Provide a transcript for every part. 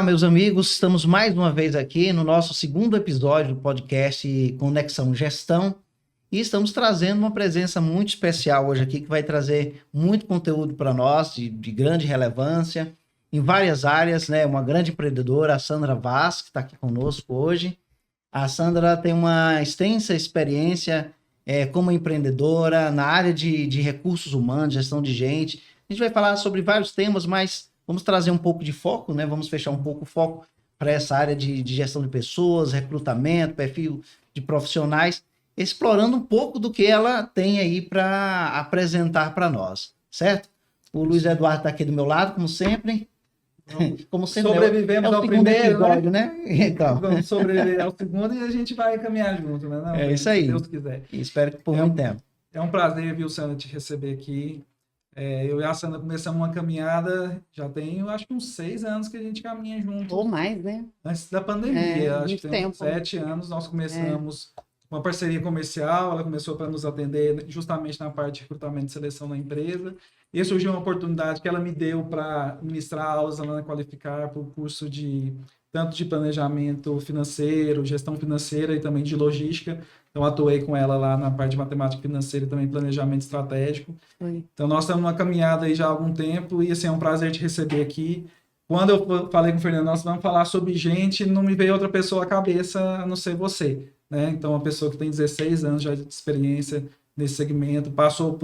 meus amigos, estamos mais uma vez aqui no nosso segundo episódio do podcast Conexão Gestão e estamos trazendo uma presença muito especial hoje aqui que vai trazer muito conteúdo para nós de grande relevância em várias áreas, né? Uma grande empreendedora, a Sandra Vaz, que está aqui conosco hoje. A Sandra tem uma extensa experiência como empreendedora na área de recursos humanos, gestão de gente. A gente vai falar sobre vários temas, mas vamos trazer um pouco de foco, né? Vamos fechar um pouco o foco para essa área de gestão de pessoas, recrutamento, perfil de profissionais, explorando um pouco do que ela tem aí para apresentar para nós, certo? O Luiz Eduardo está aqui do meu lado, como sempre. Como sempre, sobrevivemos ao primeiro, episódio, né? Então. Vamos sobreviver ao segundo e a gente vai caminhar junto, né? Não, isso aí. Se Deus quiser. E espero que por muito tempo. É um prazer, viu, Sandra, te receber aqui. Eu e a Sandra começamos uma caminhada, já tem, eu acho que uns 6 anos que a gente caminha junto. Ou mais, né? Antes da pandemia, acho que tem uns 7 anos, nós começamos uma parceria comercial, ela começou para nos atender justamente na parte de recrutamento e seleção da empresa. E surgiu uma oportunidade que ela me deu para ministrar aulas lá na Qualificar para o curso tanto de planejamento financeiro, gestão financeira e também de logística. Então, atuei com ela lá na parte de matemática financeira e também planejamento estratégico. Então, nós estamos numa caminhada aí já há algum tempo e, assim, é um prazer te receber aqui. Quando eu falei com o Fernando, nós vamos falar sobre gente, não me veio outra pessoa à cabeça a não ser você, né? Então, uma pessoa que tem 16 anos já de experiência nesse segmento, passou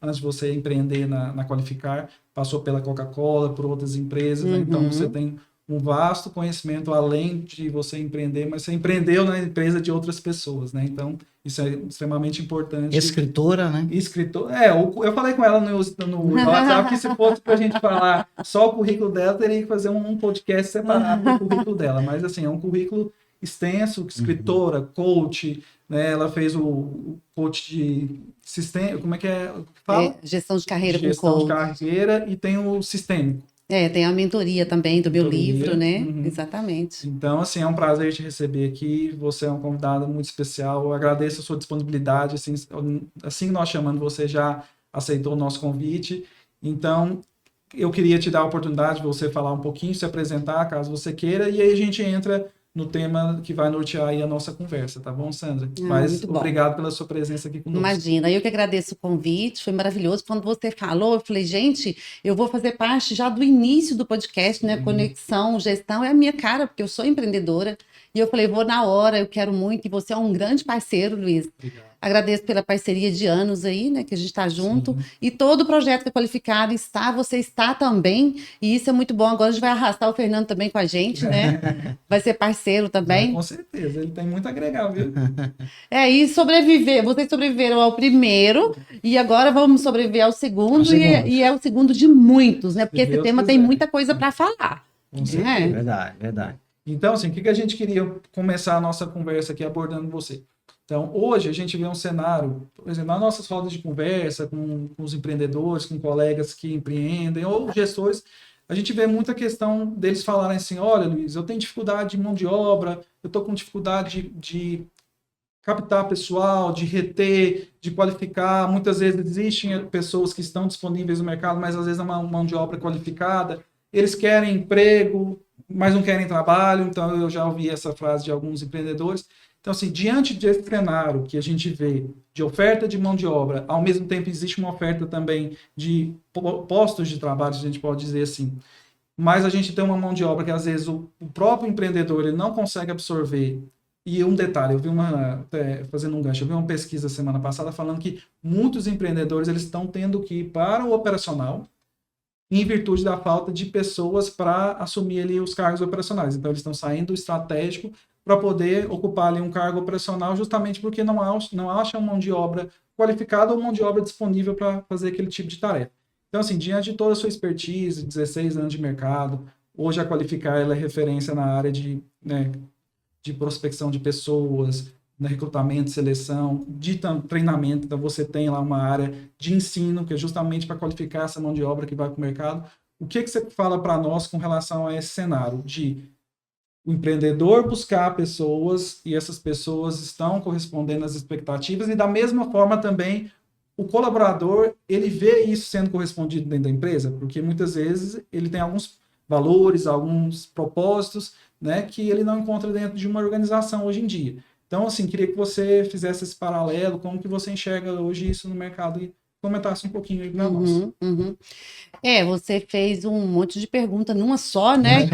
antes de você empreender na Qualificar, passou pela Coca-Cola, por outras empresas, né? Então, você tem um vasto conhecimento além de você empreender, mas você empreendeu na empresa de outras pessoas, né? Então, isso é extremamente importante. Escritora, né? Eu falei com ela no WhatsApp que se fosse pra gente falar só o currículo dela, teria que fazer um podcast separado do currículo dela, mas assim, é um currículo extenso, escritora, coach, né? Ela fez o coach de sistema, como é que é? Fala? Gestão de carreira com gestão coach. de carreira e tem o sistêmico. Tem a mentoria também do meu livro, né? Exatamente. Então, assim, é um prazer te receber aqui. Você é um convidado muito especial. Eu agradeço a sua disponibilidade. Assim que nós chamando, você já aceitou o nosso convite. Então, eu queria te dar a oportunidade de você falar um pouquinho, se apresentar, caso você queira, e aí a gente entra no tema que vai nortear aí a nossa conversa, tá bom, Sandra? Mas obrigado pela sua presença aqui conosco. Imagina, eu que agradeço o convite, foi maravilhoso. Quando você falou, eu falei, gente, eu vou fazer parte já do início do podcast, né? Conexão, gestão, é a minha cara, porque eu sou empreendedora. E eu falei, vou na hora, eu quero muito, e você é um grande parceiro, Luiz. Obrigado. Agradeço pela parceria de anos aí, né, que a gente está junto. Sim. E todo o projeto que é Qualificado você está também, e isso é muito bom. Agora a gente vai arrastar o Fernando também com a gente, né? Vai ser parceiro também. Com certeza, ele tem muito a agregar, viu? E vocês sobreviveram ao primeiro, e agora vamos sobreviver ao segundo, e é o segundo de muitos, né? Porque esse tema tem muita coisa para falar. Com certeza. Verdade. Então, assim, o que a gente queria começar a nossa conversa aqui abordando você? Então, hoje a gente vê um cenário, por exemplo, nas nossas rodas de conversa com os empreendedores, com colegas que empreendem ou gestores, a gente vê muita questão deles falarem assim, olha, Luiz, eu tenho dificuldade de mão de obra, eu estou com dificuldade de captar pessoal, de reter, de qualificar. Muitas vezes existem pessoas que estão disponíveis no mercado, mas às vezes é uma mão de obra qualificada. Eles querem emprego, mas não querem trabalho. Então, eu já ouvi essa frase de alguns empreendedores. Então, assim, diante desse cenário que a gente vê de oferta de mão de obra, ao mesmo tempo existe uma oferta também de postos de trabalho, a gente pode dizer assim, mas a gente tem uma mão de obra que às vezes o próprio empreendedor ele não consegue absorver. E um detalhe, eu vi fazendo um gancho, eu vi uma pesquisa semana passada falando que muitos empreendedores eles estão tendo que ir para o operacional em virtude da falta de pessoas para assumir ali os cargos operacionais. Então, eles estão saindo do estratégico para poder ocupar ali um cargo operacional justamente porque não acham mão de obra qualificada ou mão de obra disponível para fazer aquele tipo de tarefa. Então, assim, diante de toda a sua expertise, 16 anos de mercado, hoje a Qualificar ela é referência na área de prospecção de pessoas, recrutamento, seleção, de treinamento. Então, você tem lá uma área de ensino, que é justamente para qualificar essa mão de obra que vai para o mercado. O que você fala para nós com relação a esse cenário de o empreendedor buscar pessoas e essas pessoas estão correspondendo às expectativas e da mesma forma também o colaborador, ele vê isso sendo correspondido dentro da empresa, porque muitas vezes ele tem valores, alguns propósitos, né, que ele não encontra dentro de uma organização hoje em dia. Então, assim, queria que você fizesse esse paralelo, como que você enxerga hoje isso no mercado e comentasse um pouquinho aí para nós. Uhum. Você fez um monte de pergunta numa só, né?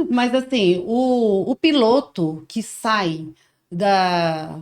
Mas assim, o piloto que da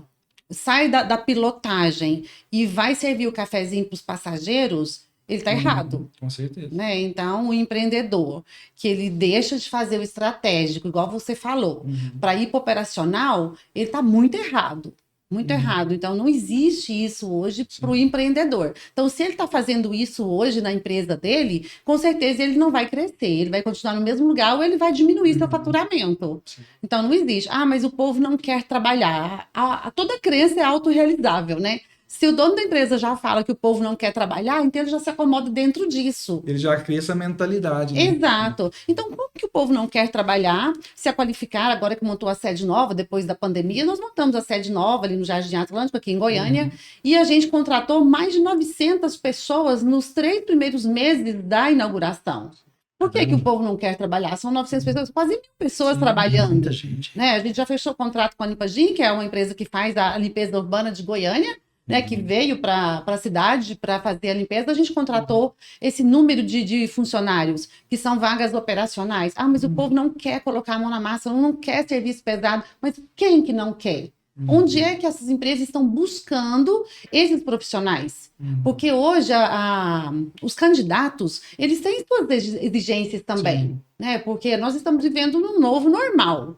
pilotagem e vai servir o cafezinho para os passageiros, ele está errado. Com certeza. Né? Então, o empreendedor que ele deixa de fazer o estratégico, igual você falou, para ir para o operacional, ele está muito errado. Muito errado. Então, não existe isso hoje para o empreendedor. Então, se ele está fazendo isso hoje na empresa dele, com certeza ele não vai crescer. Ele vai continuar no mesmo lugar ou ele vai diminuir seu faturamento. Sim. Então, não existe. Mas o povo não quer trabalhar. Toda crença é autorrealizável, né? Se o dono da empresa já fala que o povo não quer trabalhar, então ele já se acomoda dentro disso. Ele já cria essa mentalidade, né? Exato. Então, como que o povo não quer trabalhar, se qualificar, agora que montou a sede nova, depois da pandemia, nós montamos a sede nova ali no Jardim Atlântico, aqui em Goiânia, e a gente contratou mais de 900 pessoas nos 3 primeiros meses da inauguração. Por que que o povo não quer trabalhar? São 900 pessoas, quase 1.000 pessoas trabalhando. Muita gente. Né? A gente já fechou contrato com a Limpagem, que é uma empresa que faz a limpeza urbana de Goiânia, né, que veio para a cidade para fazer a limpeza. A gente contratou esse número de funcionários, que são vagas operacionais. Mas o povo não quer colocar a mão na massa, não quer serviço pesado. Mas quem que não quer? Onde é que essas empresas estão buscando esses profissionais? Porque hoje os candidatos, eles têm suas exigências também, né? Porque nós estamos vivendo num novo normal,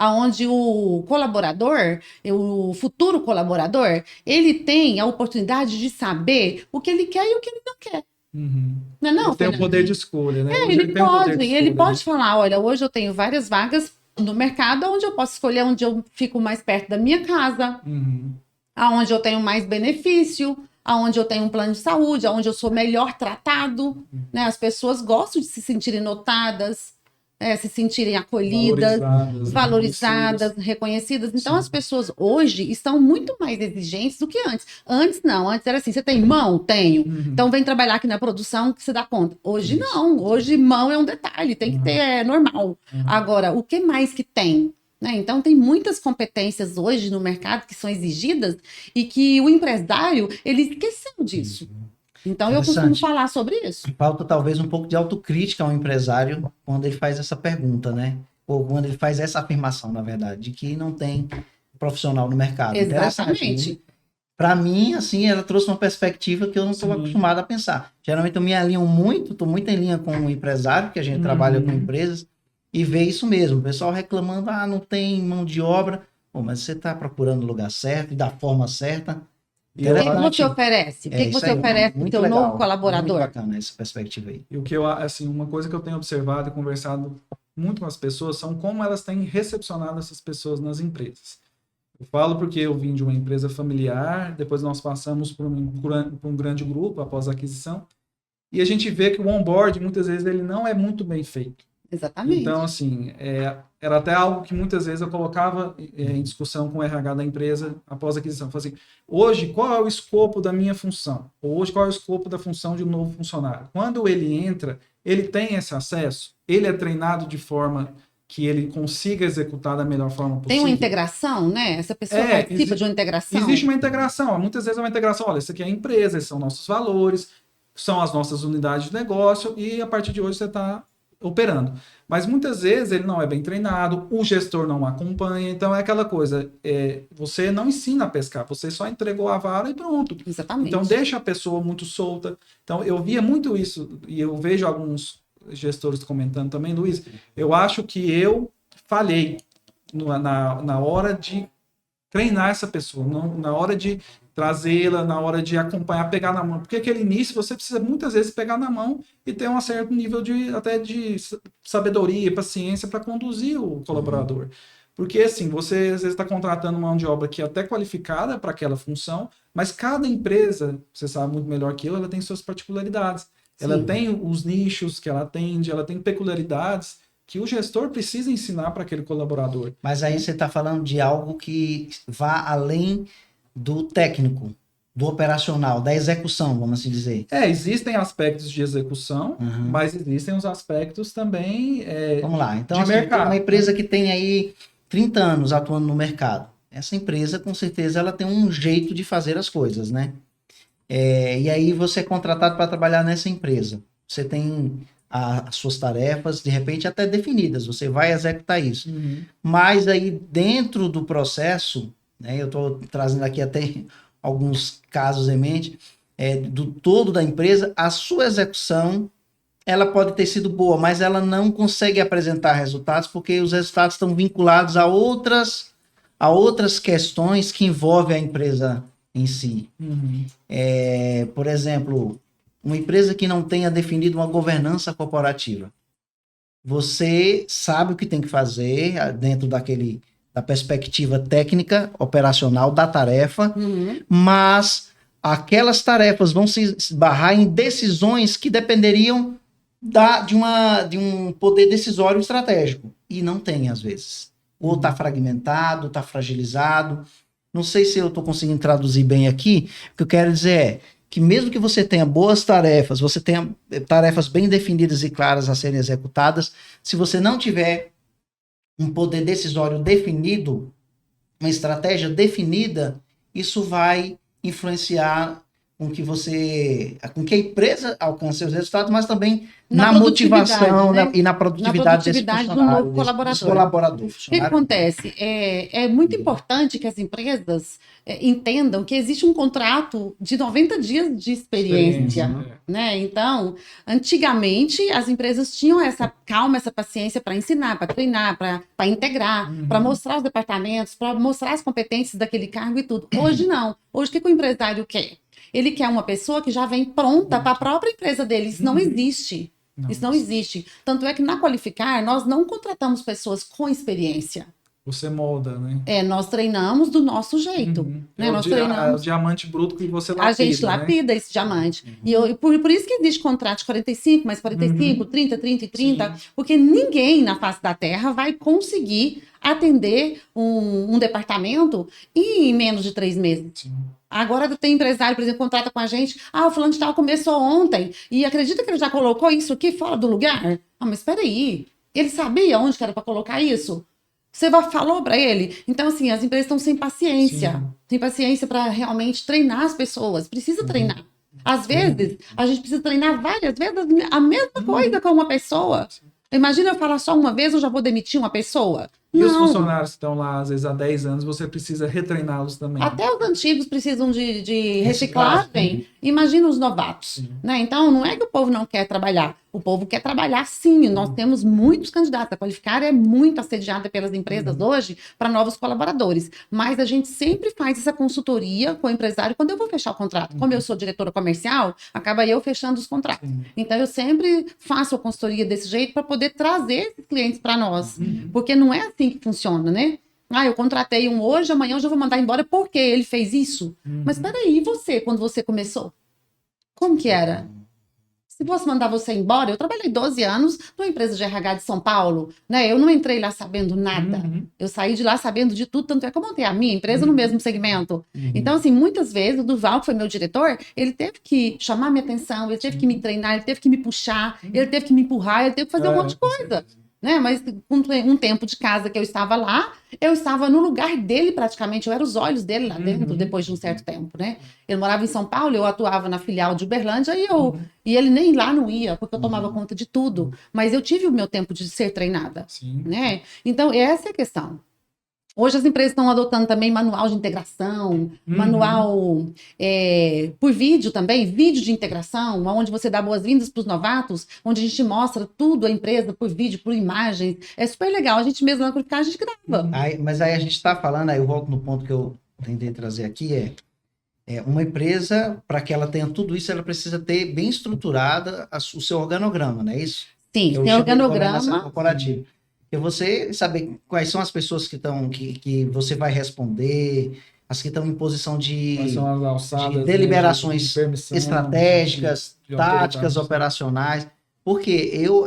onde o colaborador, o futuro colaborador, ele tem a oportunidade de saber o que ele quer e o que ele não quer. Não é não, ele tem o poder de escolha, né? Ele pode falar, olha, hoje eu tenho várias vagas no mercado onde eu posso escolher onde eu fico mais perto da minha casa, aonde eu tenho mais benefício, aonde eu tenho um plano de saúde, aonde eu sou melhor tratado, né? As pessoas gostam de se sentirem notadas, se sentirem acolhidas, valorizadas, reconhecidas. Então, as pessoas hoje estão muito mais exigentes do que antes. Antes, não. Antes era assim, você tem mão? Tenho. Então, vem trabalhar aqui na produção que você dá conta. Hoje, não. Hoje, mão é um detalhe. Tem que ter, é normal. Agora, o que mais que tem? Né? Então, tem muitas competências hoje no mercado que são exigidas e que o empresário, ele esqueceu disso. Então, eu costumo falar sobre isso. Falta talvez um pouco de autocrítica ao empresário quando ele faz essa pergunta, né? Ou quando ele faz essa afirmação, na verdade, de que não tem profissional no mercado. Exatamente. Para mim, assim, ela trouxe uma perspectiva que eu não estou acostumado a pensar. Geralmente eu me alinho muito, estou muito em linha com o empresário, que a gente trabalha com empresas, e vê isso mesmo. O pessoal reclamando, não tem mão de obra. Pô, mas você está procurando o lugar certo e da forma certa. O que você oferece? O que você oferece para o seu novo colaborador? Muito bacana essa perspectiva aí. E o que eu, assim, uma coisa que eu tenho observado e conversado muito com as pessoas são como elas têm recepcionado essas pessoas nas empresas. Eu falo porque eu vim de uma empresa familiar, depois nós passamos por um grande grupo após a aquisição, e a gente vê que o onboard, muitas vezes, ele não é muito bem feito. Exatamente. Então, assim, era até algo que muitas vezes eu colocava em discussão com o RH da empresa após a aquisição. Eu falei assim, hoje, qual é o escopo da minha função? Hoje, qual é o escopo da função de um novo funcionário? Quando ele entra, ele tem esse acesso? Ele é treinado de forma que ele consiga executar da melhor forma possível? Tem uma integração, né? Essa pessoa participa de uma integração? Existe uma integração. Muitas vezes é uma integração. Olha, isso aqui é a empresa, esses são nossos valores, são as nossas unidades de negócio e a partir de hoje você está operando. Mas muitas vezes ele não é bem treinado, o gestor não acompanha, então é aquela coisa, você não ensina a pescar, você só entregou a vara e pronto. Exatamente. Então deixa a pessoa muito solta. Então eu via muito isso, e eu vejo alguns gestores comentando também, Luiz, eu acho que eu falhei na hora de treinar essa pessoa, na hora de trazê-la, na hora de acompanhar, pegar na mão. Porque aquele início você precisa muitas vezes pegar na mão e ter um certo nível até de sabedoria, paciência para conduzir o colaborador. Porque assim, você às vezes está contratando uma mão de obra que é até qualificada para aquela função, mas cada empresa, você sabe muito melhor que eu, ela tem suas particularidades. Sim. Ela tem os nichos que ela atende, ela tem peculiaridades que o gestor precisa ensinar para aquele colaborador. Mas aí você está falando de algo que vá além do técnico, do operacional, da execução, vamos assim dizer. Existem aspectos de execução, mas existem os aspectos também Vamos lá. Então, de assim, mercado. uma empresa que tem aí 30 anos atuando no mercado. Essa empresa, com certeza, ela tem um jeito de fazer as coisas, né? E aí você é contratado para trabalhar nessa empresa. Você tem as suas tarefas, de repente, até definidas. Você vai executar isso. Mas aí, dentro do processo, né, eu estou trazendo aqui até alguns casos em mente, do todo da empresa, a sua execução, ela pode ter sido boa, mas ela não consegue apresentar resultados porque os resultados estão vinculados a outras questões que envolvem a empresa em si. Por exemplo, uma empresa que não tenha definido uma governança corporativa. Você sabe o que tem que fazer dentro da perspectiva técnica, operacional da tarefa, mas aquelas tarefas vão se esbarrar em decisões que dependeriam de um poder decisório estratégico. E não tem, às vezes. Ou está fragmentado, está fragilizado. Não sei se eu estou conseguindo traduzir bem aqui. O que eu quero dizer é que mesmo que você tenha boas tarefas, você tenha tarefas bem definidas e claras a serem executadas, se você não tiver um poder decisório definido, uma estratégia definida, isso vai influenciar com que a empresa alcance os resultados, mas também na motivação, né? e na produtividade desse do novo colaborador. O que acontece? É muito importante que as empresas entendam que existe um contrato de 90 dias de experiência, né? Então, antigamente, as empresas tinham essa calma, essa paciência para ensinar, para treinar, para integrar, para mostrar os departamentos, para mostrar as competências daquele cargo e tudo. Hoje não. Hoje, o que o empresário quer? Ele quer uma pessoa que já vem pronta para a própria empresa dele. Isso não existe. Isso não existe. Tanto é que na Qualificar, nós não contratamos pessoas com experiência. Você molda, né? Nós treinamos do nosso jeito. Né? Nós treinamos o diamante bruto que você lapida. A gente lapida, né? Esse diamante. E por isso que existe contrato de 45, mais 45, 30, 30 e 30, porque ninguém na face da Terra vai conseguir atender um departamento em menos de 3 meses. Agora tem empresário, por exemplo, contrata com a gente. O fulano de tal começou ontem. E acredita que ele já colocou isso aqui fora do lugar? Mas espera aí. Ele sabia onde que era para colocar isso? Você falou para ele? Então, assim, as empresas estão sem paciência. Sem paciência para realmente treinar as pessoas. Precisa treinar. Às vezes, a gente precisa treinar várias vezes a mesma coisa com uma pessoa. Imagina eu falar só uma vez, eu já vou demitir uma pessoa. E os funcionários que estão lá, às vezes, há 10 anos, você precisa retreiná-los também. Até os antigos precisam de reciclagem. Imagina os novatos. Né? Então, não é que o povo não quer trabalhar. O povo quer trabalhar, sim. Nós temos muitos candidatos. A Qualificar é muito assediada pelas empresas hoje para novos colaboradores. Mas a gente sempre faz essa consultoria com o empresário quando eu vou fechar o contrato. Como eu sou diretora comercial, acaba eu fechando os contratos. Então, eu sempre faço a consultoria desse jeito para poder trazer esses clientes para nós. Porque não é assim que funciona, né? Eu contratei um hoje, amanhã eu já vou mandar embora porque ele fez isso. Mas peraí, e você, quando você começou? Como que era? Se fosse mandar você embora, eu trabalhei 12 anos numa empresa de RH de São Paulo, né? Eu não entrei lá sabendo nada. Eu saí de lá sabendo de tudo, tanto é que eu montei a minha empresa no mesmo segmento. Então, assim, muitas vezes o Duval, que foi meu diretor, ele teve que chamar minha atenção, ele teve que me treinar, ele teve que me puxar, ele teve que me empurrar, ele teve que fazer um monte de coisa. Né? Mas um tempo de casa que eu estava lá, eu estava no lugar dele praticamente, eu era os olhos dele lá dentro, depois de um certo tempo, né? Ele morava em São Paulo, eu atuava na filial de Uberlândia e ele nem lá não ia, porque eu tomava conta de tudo. Mas eu tive o meu tempo de ser treinada, né? Então, essa é a questão. Hoje as empresas estão adotando também manual de integração, manual por vídeo também, vídeo de integração, onde você dá boas-vindas para os novatos, onde a gente mostra tudo a empresa por vídeo, por imagens. É super legal. A gente mesmo na Qualificar, a gente grava. Mas aí a gente está falando, aí eu volto no ponto que eu tentei trazer aqui, uma empresa, para que ela tenha tudo isso, ela precisa ter bem estruturada o seu organograma, não é isso? Sim, tem organograma. Corporativo. E você saber quais são as pessoas que você vai responder, as que estão em posição de deliberações estratégicas, táticas, operacionais. Porque eu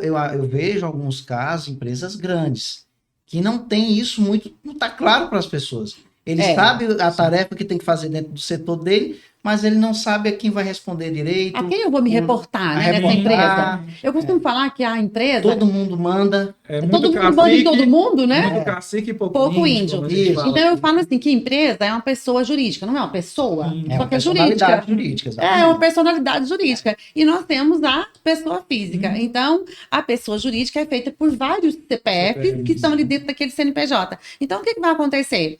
vejo alguns casos, empresas grandes, que não tem isso muito, não está claro para as pessoas. Ele sabe a tarefa que tem que fazer dentro do setor dele, mas ele não sabe a quem vai responder direito. A quem eu vou me reportar, né, nessa reportar, empresa? Eu costumo falar que a empresa... Todo mundo manda. Todo mundo manda em todo mundo, né? Muito cacique e Pouco índio. como a gente fala. Então eu falo assim, que empresa é uma pessoa jurídica, não é uma pessoa, Sim. É só uma que é jurídica. personalidade jurídica, exatamente. É uma personalidade jurídica. E nós temos a pessoa física. Então, a pessoa jurídica é feita por vários CPFs que estão ali dentro daquele CNPJ. Então, o que vai acontecer?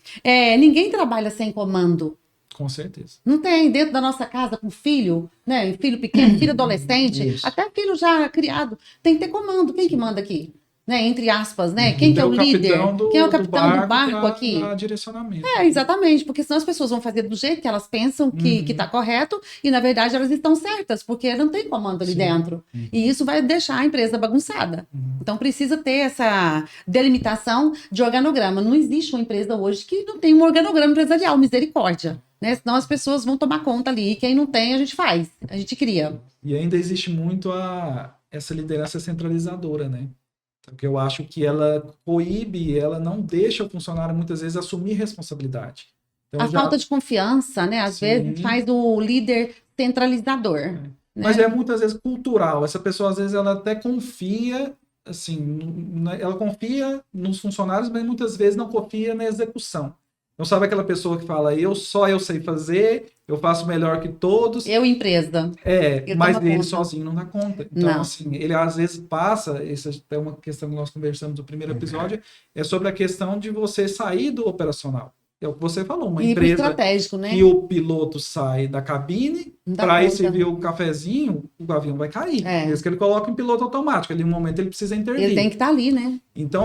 Ninguém trabalha sem comando. Com certeza. Não tem dentro da nossa casa com filho, né? Filho pequeno, filho adolescente, Isso. até filho já criado. Tem que ter comando. Quem que manda aqui? Né? Entre aspas, né? Quem que é o líder? Quem é o capitão do barco aqui? Pra direcionamento. Exatamente, porque senão as pessoas vão fazer do jeito que elas pensam que está correto e, na verdade, elas estão certas, porque não tem comando ali dentro. E isso vai deixar a empresa bagunçada. Então, precisa ter essa delimitação de organograma. Não existe uma empresa hoje que não tem um organograma empresarial, misericórdia. Né? Senão as pessoas vão tomar conta ali. E quem não tem, a gente faz, a gente cria. E ainda existe muito essa liderança centralizadora, né? Porque eu acho que ela coíbe, ela não deixa o funcionário muitas vezes assumir responsabilidade. Então, a falta de confiança, né? Às vezes faz o líder centralizador. Né? Mas é muitas vezes cultural. Essa pessoa, às vezes, ela até confia, assim, ela confia nos funcionários, mas muitas vezes não confia na execução. Não sabe aquela pessoa que fala, eu sei fazer, eu faço melhor que todos. Eu, empresa. Mas ele sozinho não dá conta. Então, não. assim, ele às vezes passa, essa é uma questão que nós conversamos no primeiro episódio, é sobre a questão de você sair do operacional. É o que você falou, uma empresa estratégico, né? que o piloto sai da cabine para ir servir o cafezinho, o avião vai cair. É isso que ele coloca em piloto automático. Ali, no momento, ele precisa intervir. Ele tem que estar ali, né? Então,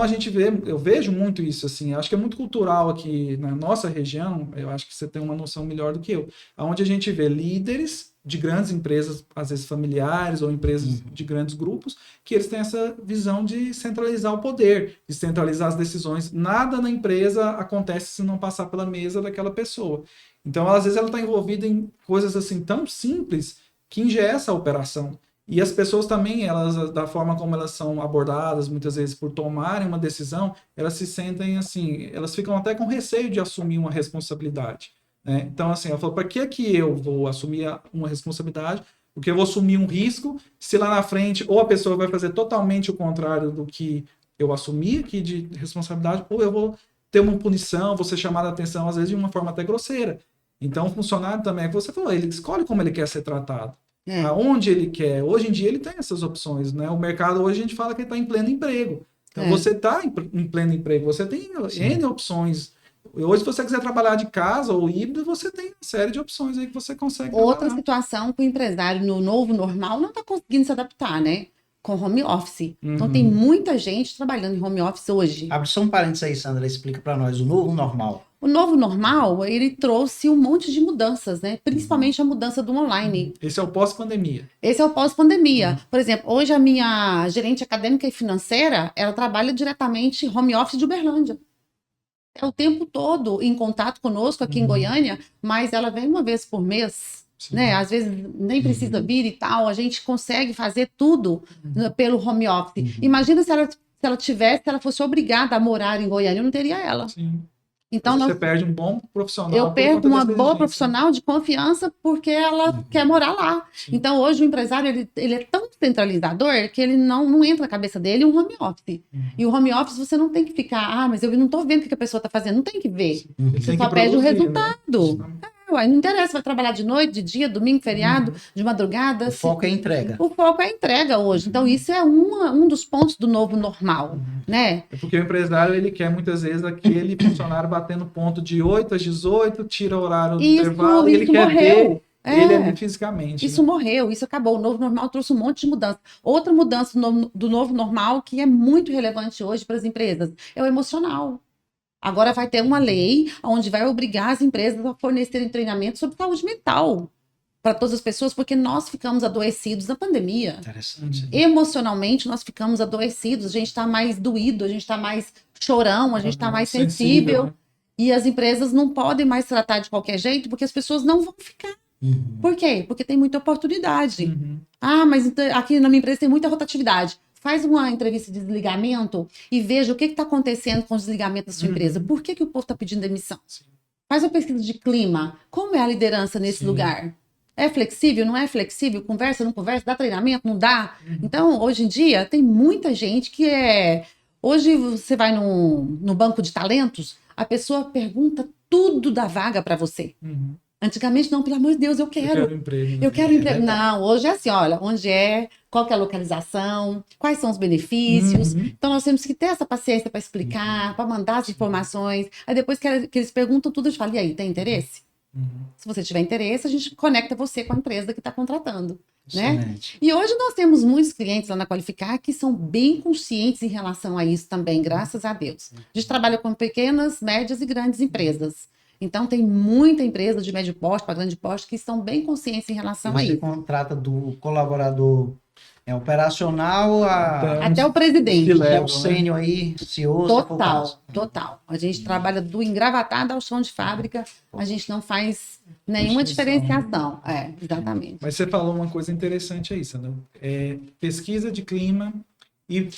eu vejo muito isso, assim, acho que é muito cultural aqui na nossa região, eu acho que você tem uma noção melhor do que eu, onde a gente vê líderes de grandes empresas, às vezes familiares ou empresas de grandes grupos, que eles têm essa visão de centralizar o poder, de centralizar as decisões. Nada na empresa acontece se não passar pela mesa daquela pessoa. Então, às vezes, ela está envolvida em coisas assim tão simples que engessa a operação. E as pessoas também, elas, da forma como elas são abordadas, muitas vezes por tomarem uma decisão, elas se sentem assim, elas ficam até com receio de assumir uma responsabilidade. Né? Então, assim, ela falou, para que eu vou assumir uma responsabilidade? Porque eu vou assumir um risco, se lá na frente ou a pessoa vai fazer totalmente o contrário do que eu assumi aqui de responsabilidade, ou eu vou ter uma punição, vou ser chamado a atenção, às vezes de uma forma até grosseira. Então, o funcionário também, é que você falou, ele escolhe como ele quer ser tratado. Aonde ele quer. Hoje em dia ele tem essas opções, né? O mercado hoje a gente fala que está em pleno emprego. Então você está em pleno emprego, você tem N opções. Hoje, se você quiser trabalhar de casa ou híbrido, você tem uma série de opções aí que você consegue Outra trabalhar. situação que o empresário no novo normal não está conseguindo se adaptar, né? Com home office. Então tem muita gente trabalhando em home office hoje. Abre só um parênteses aí, Sandra, explica para nós o novo normal. O novo normal, ele trouxe um monte de mudanças, né? Principalmente a mudança do online. Esse é o pós-pandemia. Esse é o pós-pandemia. Por exemplo, hoje a minha gerente acadêmica e financeira, ela trabalha diretamente home office de Uberlândia. É o tempo todo em contato conosco aqui em Goiânia, mas ela vem uma vez por mês, né? Às vezes nem precisa vir e tal, a gente consegue fazer tudo pelo home office. Imagina se ela fosse obrigada a morar em Goiânia, eu não teria ela. Sim. Então, você perde um bom profissional. Eu perco uma boa profissional de confiança porque ela quer morar lá. Sim. Então, hoje o empresário ele é tão centralizador que ele não entra na cabeça dele um home office. E o home office você não tem que ficar, mas eu não estou vendo o que a pessoa está fazendo. Não tem que ver. Você só pede o resultado. Né? Não interessa, vai trabalhar de noite, de dia, domingo, feriado, de madrugada. O foco é a entrega. O foco é a entrega hoje. Então, isso é um dos pontos do novo normal, né? É porque o empresário, ele quer muitas vezes aquele funcionário batendo ponto de 8 às 18, tira o horário do intervalo, ele quer ver ele fisicamente. Isso morreu, isso acabou. O novo normal trouxe um monte de mudança. Outra mudança do novo normal que é muito relevante hoje para as empresas é o emocional. Agora vai ter uma lei onde vai obrigar as empresas a fornecerem treinamento sobre saúde mental para todas as pessoas, porque nós ficamos adoecidos na pandemia. Interessante. Emocionalmente, nós ficamos adoecidos, a gente está mais doído, a gente está mais chorão, a gente está mais sensível. Né? E as empresas não podem mais tratar de qualquer jeito, porque as pessoas não vão ficar. Por quê? Porque tem muita oportunidade. Mas aqui na minha empresa tem muita rotatividade. Faz uma entrevista de desligamento e veja o que está acontecendo com os desligamentos da sua empresa. Por que o povo está pedindo demissão? Faz uma pesquisa de clima. Como é a liderança nesse lugar? É flexível, não é flexível? Conversa, não conversa? Dá treinamento, não dá? Então, hoje em dia, tem muita gente que é... Hoje, você vai no banco de talentos, a pessoa pergunta tudo da vaga para você. Antigamente, não, pelo amor de Deus, eu quero emprego. Eu quero emprego. Não, hoje é assim, olha, onde é, qual que é a localização, quais são os benefícios. Então, nós temos que ter essa paciência para explicar, para mandar as informações. Aí, depois que eles perguntam tudo, eu falo, e aí, tem interesse? Se você tiver interesse, a gente conecta você com a empresa que está contratando. Né? Excelente. E hoje nós temos muitos clientes lá na Qualificar que são bem conscientes em relação a isso também, graças a Deus. A gente trabalha com pequenas, médias e grandes empresas. Então, tem muita empresa de médio porte para grande porte que estão bem conscientes em relação a Você isso. contrata do colaborador operacional Até o presidente. até o sênior aí, CEO. se for o Total, caso. total. A gente trabalha do engravatado ao chão de fábrica, a gente não faz nenhuma diferenciação. É, exatamente. Mas você falou uma coisa interessante aí, Sandra. Pesquisa de clima e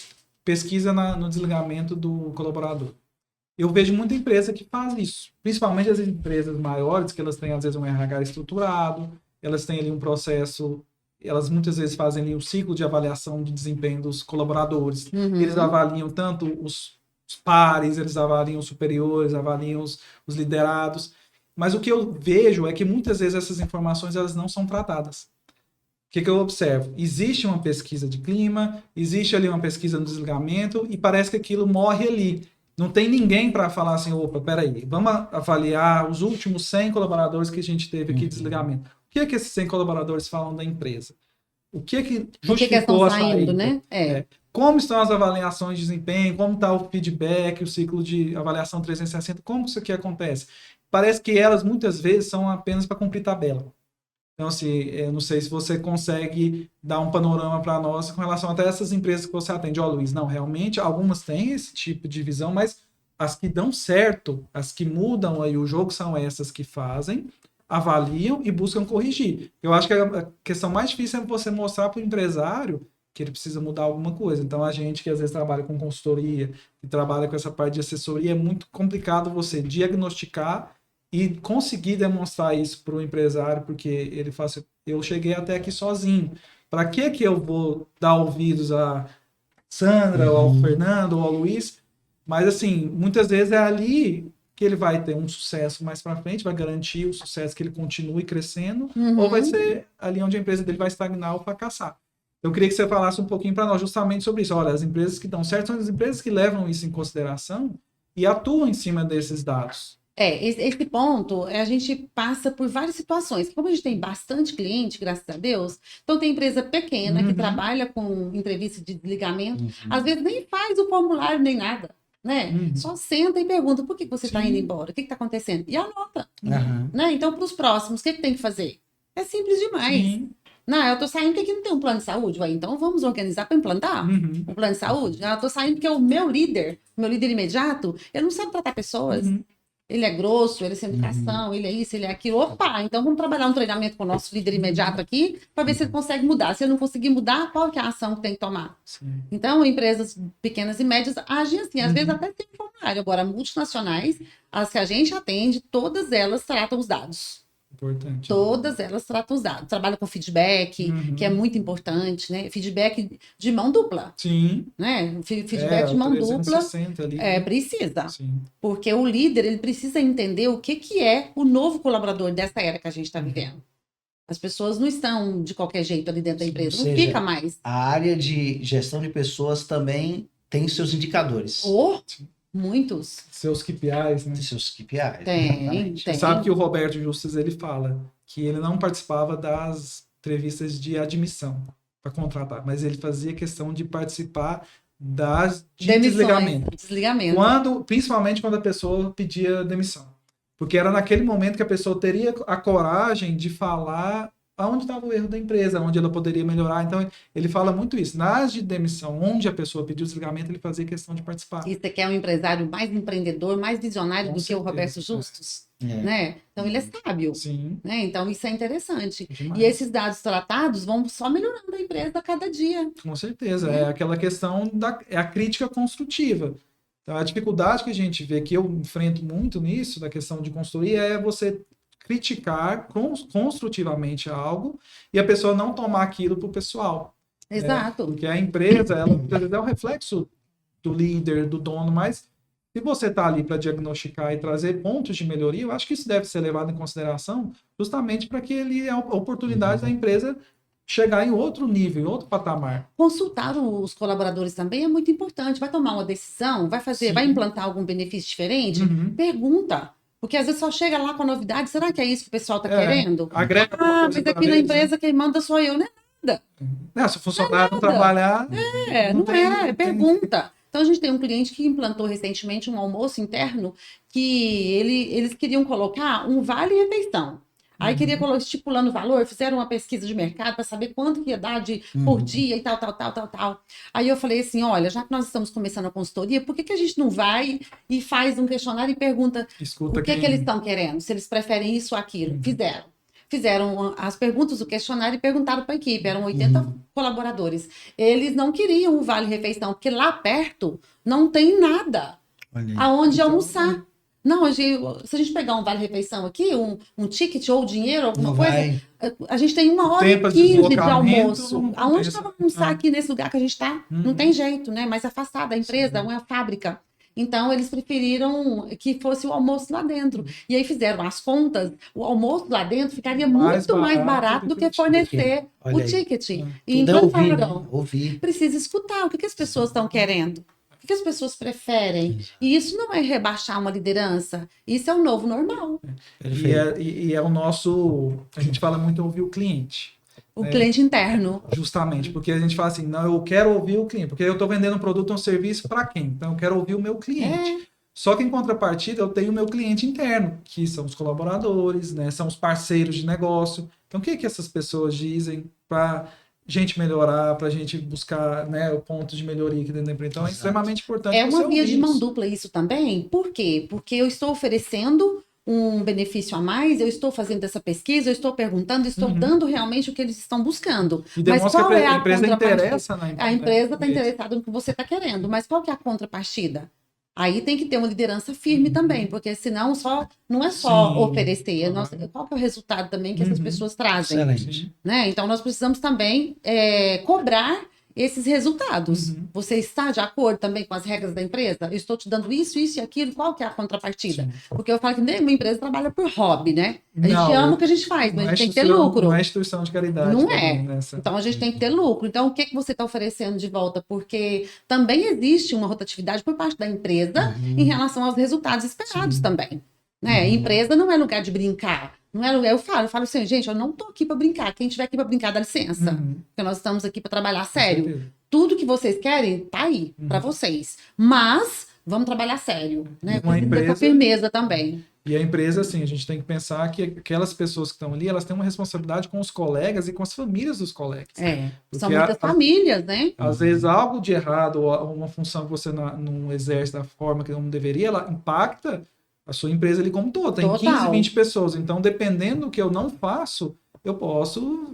pesquisa no desligamento do colaborador. Eu vejo muita empresa que faz isso, principalmente as empresas maiores, que elas têm às vezes um RH estruturado, elas têm ali um processo, elas muitas vezes fazem ali um ciclo de avaliação de desempenho dos colaboradores. Eles avaliam tanto os pares, eles avaliam os superiores, avaliam os liderados. Mas o que eu vejo é que muitas vezes essas informações elas não são tratadas. O que eu observo? Existe uma pesquisa de clima, existe ali uma pesquisa no desligamento e parece que aquilo morre ali. Não tem ninguém para falar assim, opa, peraí, vamos avaliar os últimos 100 colaboradores que a gente teve aqui de desligamento. O que é que esses 100 colaboradores falam da empresa? O que é que justificou a saída? Né? Como estão as avaliações de desempenho? Como está o feedback, o ciclo de avaliação 360? Como isso aqui acontece? Parece que elas, muitas vezes, são apenas para cumprir tabela. Então, assim, eu não sei se você consegue dar um panorama para nós com relação até essas empresas que você atende. Luiz, não, realmente, algumas têm esse tipo de visão, mas as que dão certo, as que mudam aí o jogo são essas que fazem, avaliam e buscam corrigir. Eu acho que a questão mais difícil é você mostrar para o empresário que ele precisa mudar alguma coisa. Então, a gente que às vezes trabalha com consultoria, que trabalha com essa parte de assessoria, é muito complicado você diagnosticar e conseguir demonstrar isso para o empresário, porque ele fala assim, eu cheguei até aqui sozinho. Para que eu vou dar ouvidos a Sandra, ou ao Fernando, ou ao Luiz? Mas, assim, muitas vezes é ali que ele vai ter um sucesso mais para frente, vai garantir o sucesso que ele continue crescendo, ou vai ser ali onde a empresa dele vai estagnar ou fracassar. Eu queria que você falasse um pouquinho para nós justamente sobre isso. Olha, as empresas que dão certo são as empresas que levam isso em consideração e atuam em cima desses dados. Esse ponto, a gente passa por várias situações. Como a gente tem bastante cliente, graças a Deus, então tem empresa pequena que trabalha com entrevista de desligamento, às vezes nem faz o formulário nem nada, né? Só senta e pergunta, por que você está indo embora? O que está acontecendo? E anota, né? Então, para os próximos, o que tem que fazer? É simples demais. Não, eu tô saindo porque aqui não tem um plano de saúde. Ué, então vamos organizar para implantar um plano de saúde? Eu tô saindo porque o meu líder imediato, ele não sabe tratar pessoas. Ele é grosso, ele é sem educação, ele é isso, ele é aquilo. Opa, então vamos trabalhar um treinamento com o nosso líder imediato aqui para ver se ele consegue mudar. Se ele não conseguir mudar, qual que é a ação que tem que tomar? Então, empresas pequenas e médias agem assim. Às vezes até tem um formulário. Agora, multinacionais, as que a gente atende, todas elas tratam os dados. Importante. Todas elas tratam os dados. Trabalha com feedback, que é muito importante, né? Feedback de mão dupla. Sim. Né? Feedback de mão dupla. Ali. Precisa. Sim. Porque o líder, ele precisa entender o que é o novo colaborador dessa era que a gente está vivendo. As pessoas não estão de qualquer jeito ali dentro da empresa. Não fica mais. A área de gestão de pessoas também tem seus indicadores. Muitos. Seus KPIs, né? Seus KPIs. Tem. Você sabe que o Roberto Justus, ele fala que ele não participava das entrevistas de admissão para contratar, mas ele fazia questão de participar das de desligamento. Principalmente quando a pessoa pedia demissão. Porque era naquele momento que a pessoa teria a coragem de falar aonde estava o erro da empresa, onde ela poderia melhorar. Então, ele fala muito isso. Nas de demissão, onde a pessoa pediu desligamento, ele fazia questão de participar. E você quer um empresário mais empreendedor, mais visionário do que o Roberto Justus? Né? Então, ele é sábio. Sim. Né? Então, isso é interessante. Demais. E esses dados tratados vão só melhorando a empresa a cada dia. Com certeza. É aquela questão é a crítica construtiva. Então, a dificuldade que a gente vê, que eu enfrento muito nisso, da questão de consultoria, é você criticar construtivamente algo e a pessoa não tomar aquilo para o pessoal. Exato. Porque a empresa, ela muitas vezes é um reflexo do líder, do dono, mas se você está ali para diagnosticar e trazer pontos de melhoria, eu acho que isso deve ser levado em consideração justamente para que ele a oportunidade da empresa chegar em outro nível, em outro patamar. Consultar os colaboradores também é muito importante. Vai tomar uma decisão, vai fazer, Sim. vai implantar algum benefício diferente? Uhum. Pergunta. Porque às vezes só chega lá com a novidade, será que é isso que o pessoal está querendo? Agrega alguma Ah, coisa mas pra aqui na eles, empresa quem manda sou eu, né? Se o funcionário não trabalhar... Pergunta. Então, a gente tem um cliente que implantou recentemente um almoço interno que eles queriam colocar um vale-refeição. Aí queria estipulando o valor, fizeram uma pesquisa de mercado para saber quanto que ia dar por dia e tal. Aí eu falei assim, olha, já que nós estamos começando a consultoria, por que a gente não vai e faz um questionário e pergunta o que eles estão querendo, se eles preferem isso ou aquilo. Fizeram as perguntas do questionário e perguntaram para a equipe, eram 80 colaboradores. Eles não queriam o vale-refeição, porque lá perto não tem nada aonde almoçar. Não, se a gente pegar um vale-refeição aqui, um ticket ou dinheiro, alguma coisa, a gente tem 1h15 de almoço. Aonde nós vamos almoçar aqui nesse lugar que a gente está? Não tem jeito, né? Mais afastada, a empresa, uma fábrica. Então, eles preferiram que fosse o almoço lá dentro. E aí fizeram as contas, o almoço lá dentro ficaria muito mais barato do que fornecer o ticket. E implantaram. Precisa escutar o que as pessoas estão querendo. O que as pessoas preferem. E isso não é rebaixar uma liderança. Isso é o novo normal. E é o nosso... A gente fala muito ouvir o cliente. O cliente interno. Justamente, porque a gente fala assim, não, eu quero ouvir o cliente, porque eu estou vendendo um produto ou um serviço para quem? Então eu quero ouvir o meu cliente. Só que em contrapartida eu tenho o meu cliente interno, que são os colaboradores, né, são os parceiros de negócio. Então o que essas pessoas dizem para gente melhorar, para a gente buscar, né, o ponto de melhoria aqui dentro da empresa? Então é extremamente importante. É uma via de mão dupla isso também. Por quê? Porque eu estou oferecendo um benefício a mais, eu estou fazendo essa pesquisa, eu estou perguntando, estou dando realmente o que eles estão buscando. Mas qual é a empresa interessa na empresa? A empresa está interessada no que você está querendo, mas qual que é a contrapartida? Aí tem que ter uma liderança firme também, porque senão não é só oferecer, qual que é o resultado também que essas pessoas trazem? Excelente. Né? Então nós precisamos também cobrar esses resultados. Você está de acordo também com as regras da empresa? Eu estou te dando isso e aquilo, qual que é a contrapartida? Sim. Porque eu falo que nenhuma empresa trabalha por hobby, né? A gente ama o que a gente faz, mas a gente tem que ter lucro. Não é instituição de caridade. Não é. Então a gente tem que ter lucro. Então o que você está oferecendo de volta? Porque também existe uma rotatividade por parte da empresa em relação aos resultados esperados também. Né? Empresa não é lugar de brincar. Não é lugar, eu falo assim, gente, eu não tô aqui para brincar. Quem tiver aqui para brincar, dá licença. Porque nós estamos aqui para trabalhar sério. Tudo que vocês querem, tá aí para vocês. Mas vamos trabalhar sério, né? Com essa firmeza também. E a empresa, assim, a gente tem que pensar que aquelas pessoas que estão ali, elas têm uma responsabilidade com os colegas e com as famílias dos colegas. São muitas famílias, né? Às vezes algo de errado, ou uma função que você não exerce da forma que não deveria, ela impacta a sua empresa ali como toda. Tem 15, 20 pessoas. Então, dependendo do que eu não faço, eu posso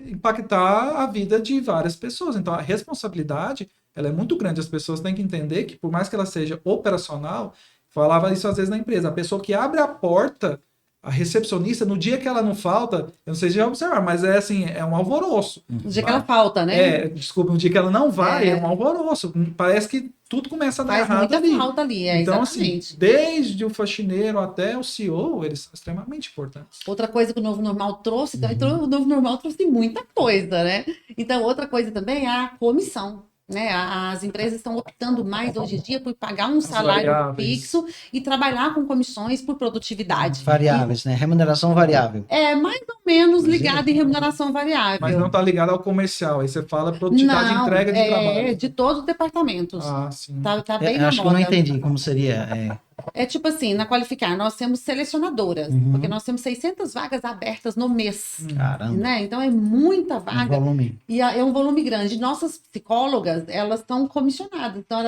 impactar a vida de várias pessoas. Então, a responsabilidade, ela é muito grande. As pessoas têm que entender que, por mais que ela seja operacional, falava isso às vezes na empresa, a pessoa que abre a porta, a recepcionista, no dia que ela não falta, eu não sei se já observaram, mas é assim, é um alvoroço. No dia que ela falta, né? Desculpa, no dia que ela não vai, é um alvoroço. Parece que tudo começa a dar errado ali. Falta ali, então, exatamente. assim, desde o faxineiro até o CEO, eles são extremamente importantes. Outra coisa que o Novo Normal trouxe, o Novo Normal trouxe muita coisa, né? Então, outra coisa também é a comissão. Né? As empresas estão optando mais hoje em dia por pagar um salário fixo e trabalhar com comissões por produtividade. Variáveis, né? Remuneração variável. É mais ou menos ligado em remuneração variável. Mas não está ligado ao comercial. Aí você fala produtividade de entrega de trabalho. De todos os departamentos. Sim. Tá bem na acho moda. que eu não entendi como seria. É tipo assim, na Qualificar, nós temos selecionadoras, porque nós temos 600 vagas abertas no mês. Caramba. Né? Então é muita vaga. Volume. E é um volume grande. Nossas psicólogas, elas estão comissionadas. Então,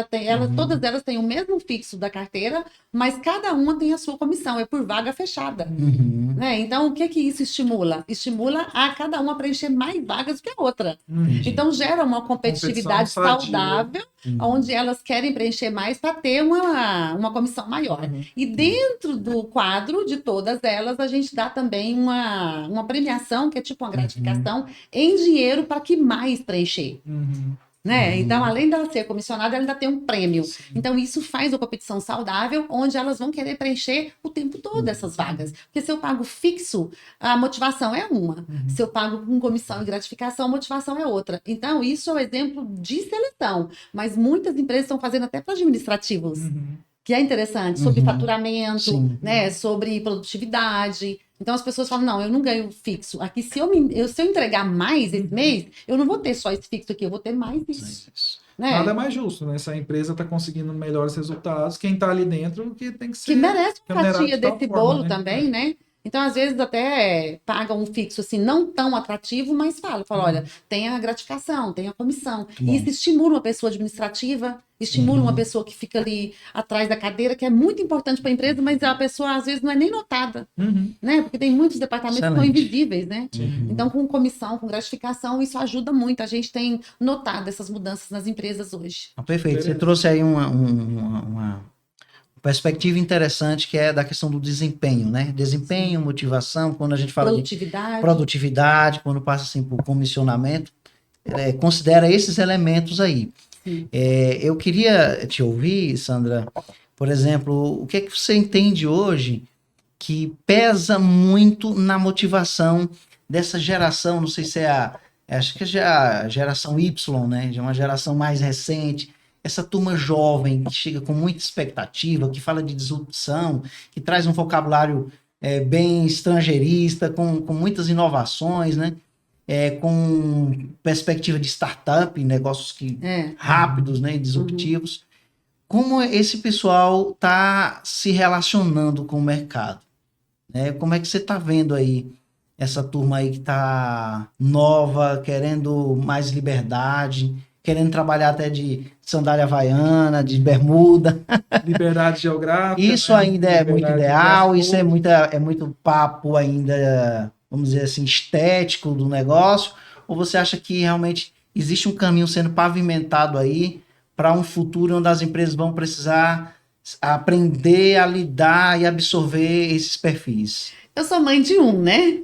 todas elas têm o mesmo fixo da carteira, mas cada uma tem a sua comissão, é por vaga fechada. Né? Então, o que isso estimula? Estimula a cada uma preencher mais vagas do que a outra. Então, gera uma competitividade saudável onde elas querem preencher mais para ter uma comissão maior. E dentro do quadro de todas elas, a gente dá também uma premiação, que é tipo uma gratificação em dinheiro para que mais preencher. Né? Então, além dela ser comissionada, ela ainda tem um prêmio. Sim. Então, isso faz uma competição saudável, onde elas vão querer preencher o tempo todo essas vagas. Porque se eu pago fixo, a motivação é uma. Se eu pago com comissão e gratificação, a motivação é outra. Então, isso é um exemplo de seleção. Mas muitas empresas estão fazendo até para administrativos. Que é interessante, sobre faturamento, né? Sobre produtividade. Então as pessoas falam, não, eu não ganho fixo. Aqui, se eu entregar mais esse mês, eu não vou ter só esse fixo aqui, eu vou ter mais isso. Né? Nada mais justo, né? Se a empresa está conseguindo melhores resultados, quem está ali dentro que tem que ser... Que merece uma remunerado fatia de tal desse forma, bolo né? também, né? Então, às vezes, até paga um fixo, assim, não tão atrativo, mas fala, olha, tem a gratificação, tem a comissão. E isso estimula uma pessoa administrativa, estimula uma pessoa que fica ali atrás da cadeira, que é muito importante para a empresa, mas a pessoa, às vezes, não é nem notada, né? Porque tem muitos departamentos que são invisíveis, né? Então, com comissão, com gratificação, isso ajuda muito. A gente tem notado essas mudanças nas empresas hoje. Perfeito. Você trouxe aí uma perspectiva interessante, que é da questão do desempenho, né? Desempenho, motivação, quando a gente fala de produtividade, quando passa assim por comissionamento, considera esses elementos aí. Eu queria te ouvir, Sandra, por exemplo, o que é que você entende hoje que pesa muito na motivação dessa geração, não sei se acho que já a geração Y, né? Já uma geração mais recente, essa turma jovem que chega com muita expectativa, que fala de disrupção, que traz um vocabulário bem estrangeirista, com muitas inovações, né? Com perspectiva de startup, negócios rápidos, né? Disruptivos. Como esse pessoal está se relacionando com o mercado? Né? Como é que você está vendo aí essa turma aí que está nova, querendo mais liberdade, querendo trabalhar até de sandália havaiana, de bermuda. Liberdade geográfica. Isso ainda é muito ideal, isso é muito papo ainda, vamos dizer assim, estético do negócio, ou você acha que realmente existe um caminho sendo pavimentado aí para um futuro onde as empresas vão precisar aprender a lidar e absorver esses perfis? Eu sou mãe de um, né?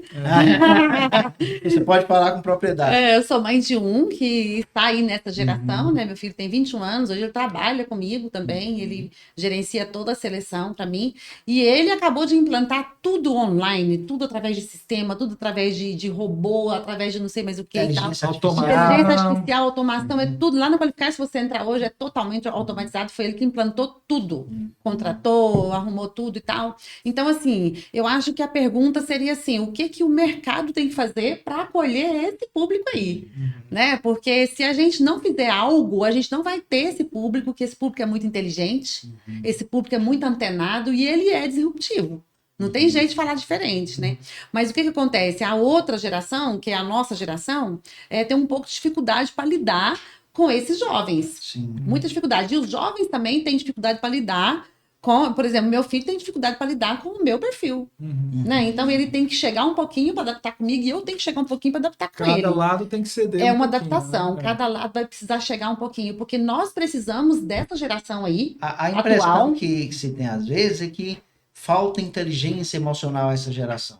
Você pode falar com propriedade. Eu sou mãe de um que está aí nessa geração, né? Meu filho tem 21 anos, hoje ele trabalha comigo também, ele gerencia toda a seleção para mim, e ele acabou de implantar tudo online, tudo através de sistema, tudo através de robô, através de não sei mais o que. Inteligência artificial, automação, é tudo. Lá no Qualificar, se você entrar hoje, é totalmente automatizado, foi ele que implantou tudo. Contratou, arrumou tudo e tal. Então, assim, eu acho que a pergunta seria assim, o que o mercado tem que fazer para acolher esse público aí, né? Porque se a gente não fizer algo, a gente não vai ter esse público, que esse público é muito inteligente, esse público é muito antenado e ele é disruptivo. Não tem jeito de falar diferente, né? Mas o que acontece? A outra geração, que é a nossa geração, tem um pouco de dificuldade para lidar com esses jovens. Sim. Muita dificuldade. E os jovens também têm dificuldade para lidar com, por exemplo, meu filho tem dificuldade para lidar com o meu perfil, né? Então ele tem que chegar um pouquinho para adaptar comigo e eu tenho que chegar um pouquinho para adaptar com ele. Cada lado tem que ceder. É uma adaptação, né? Cada lado vai precisar chegar um pouquinho, porque nós precisamos dessa geração aí. A impressão que se tem às vezes é que falta inteligência emocional a essa geração.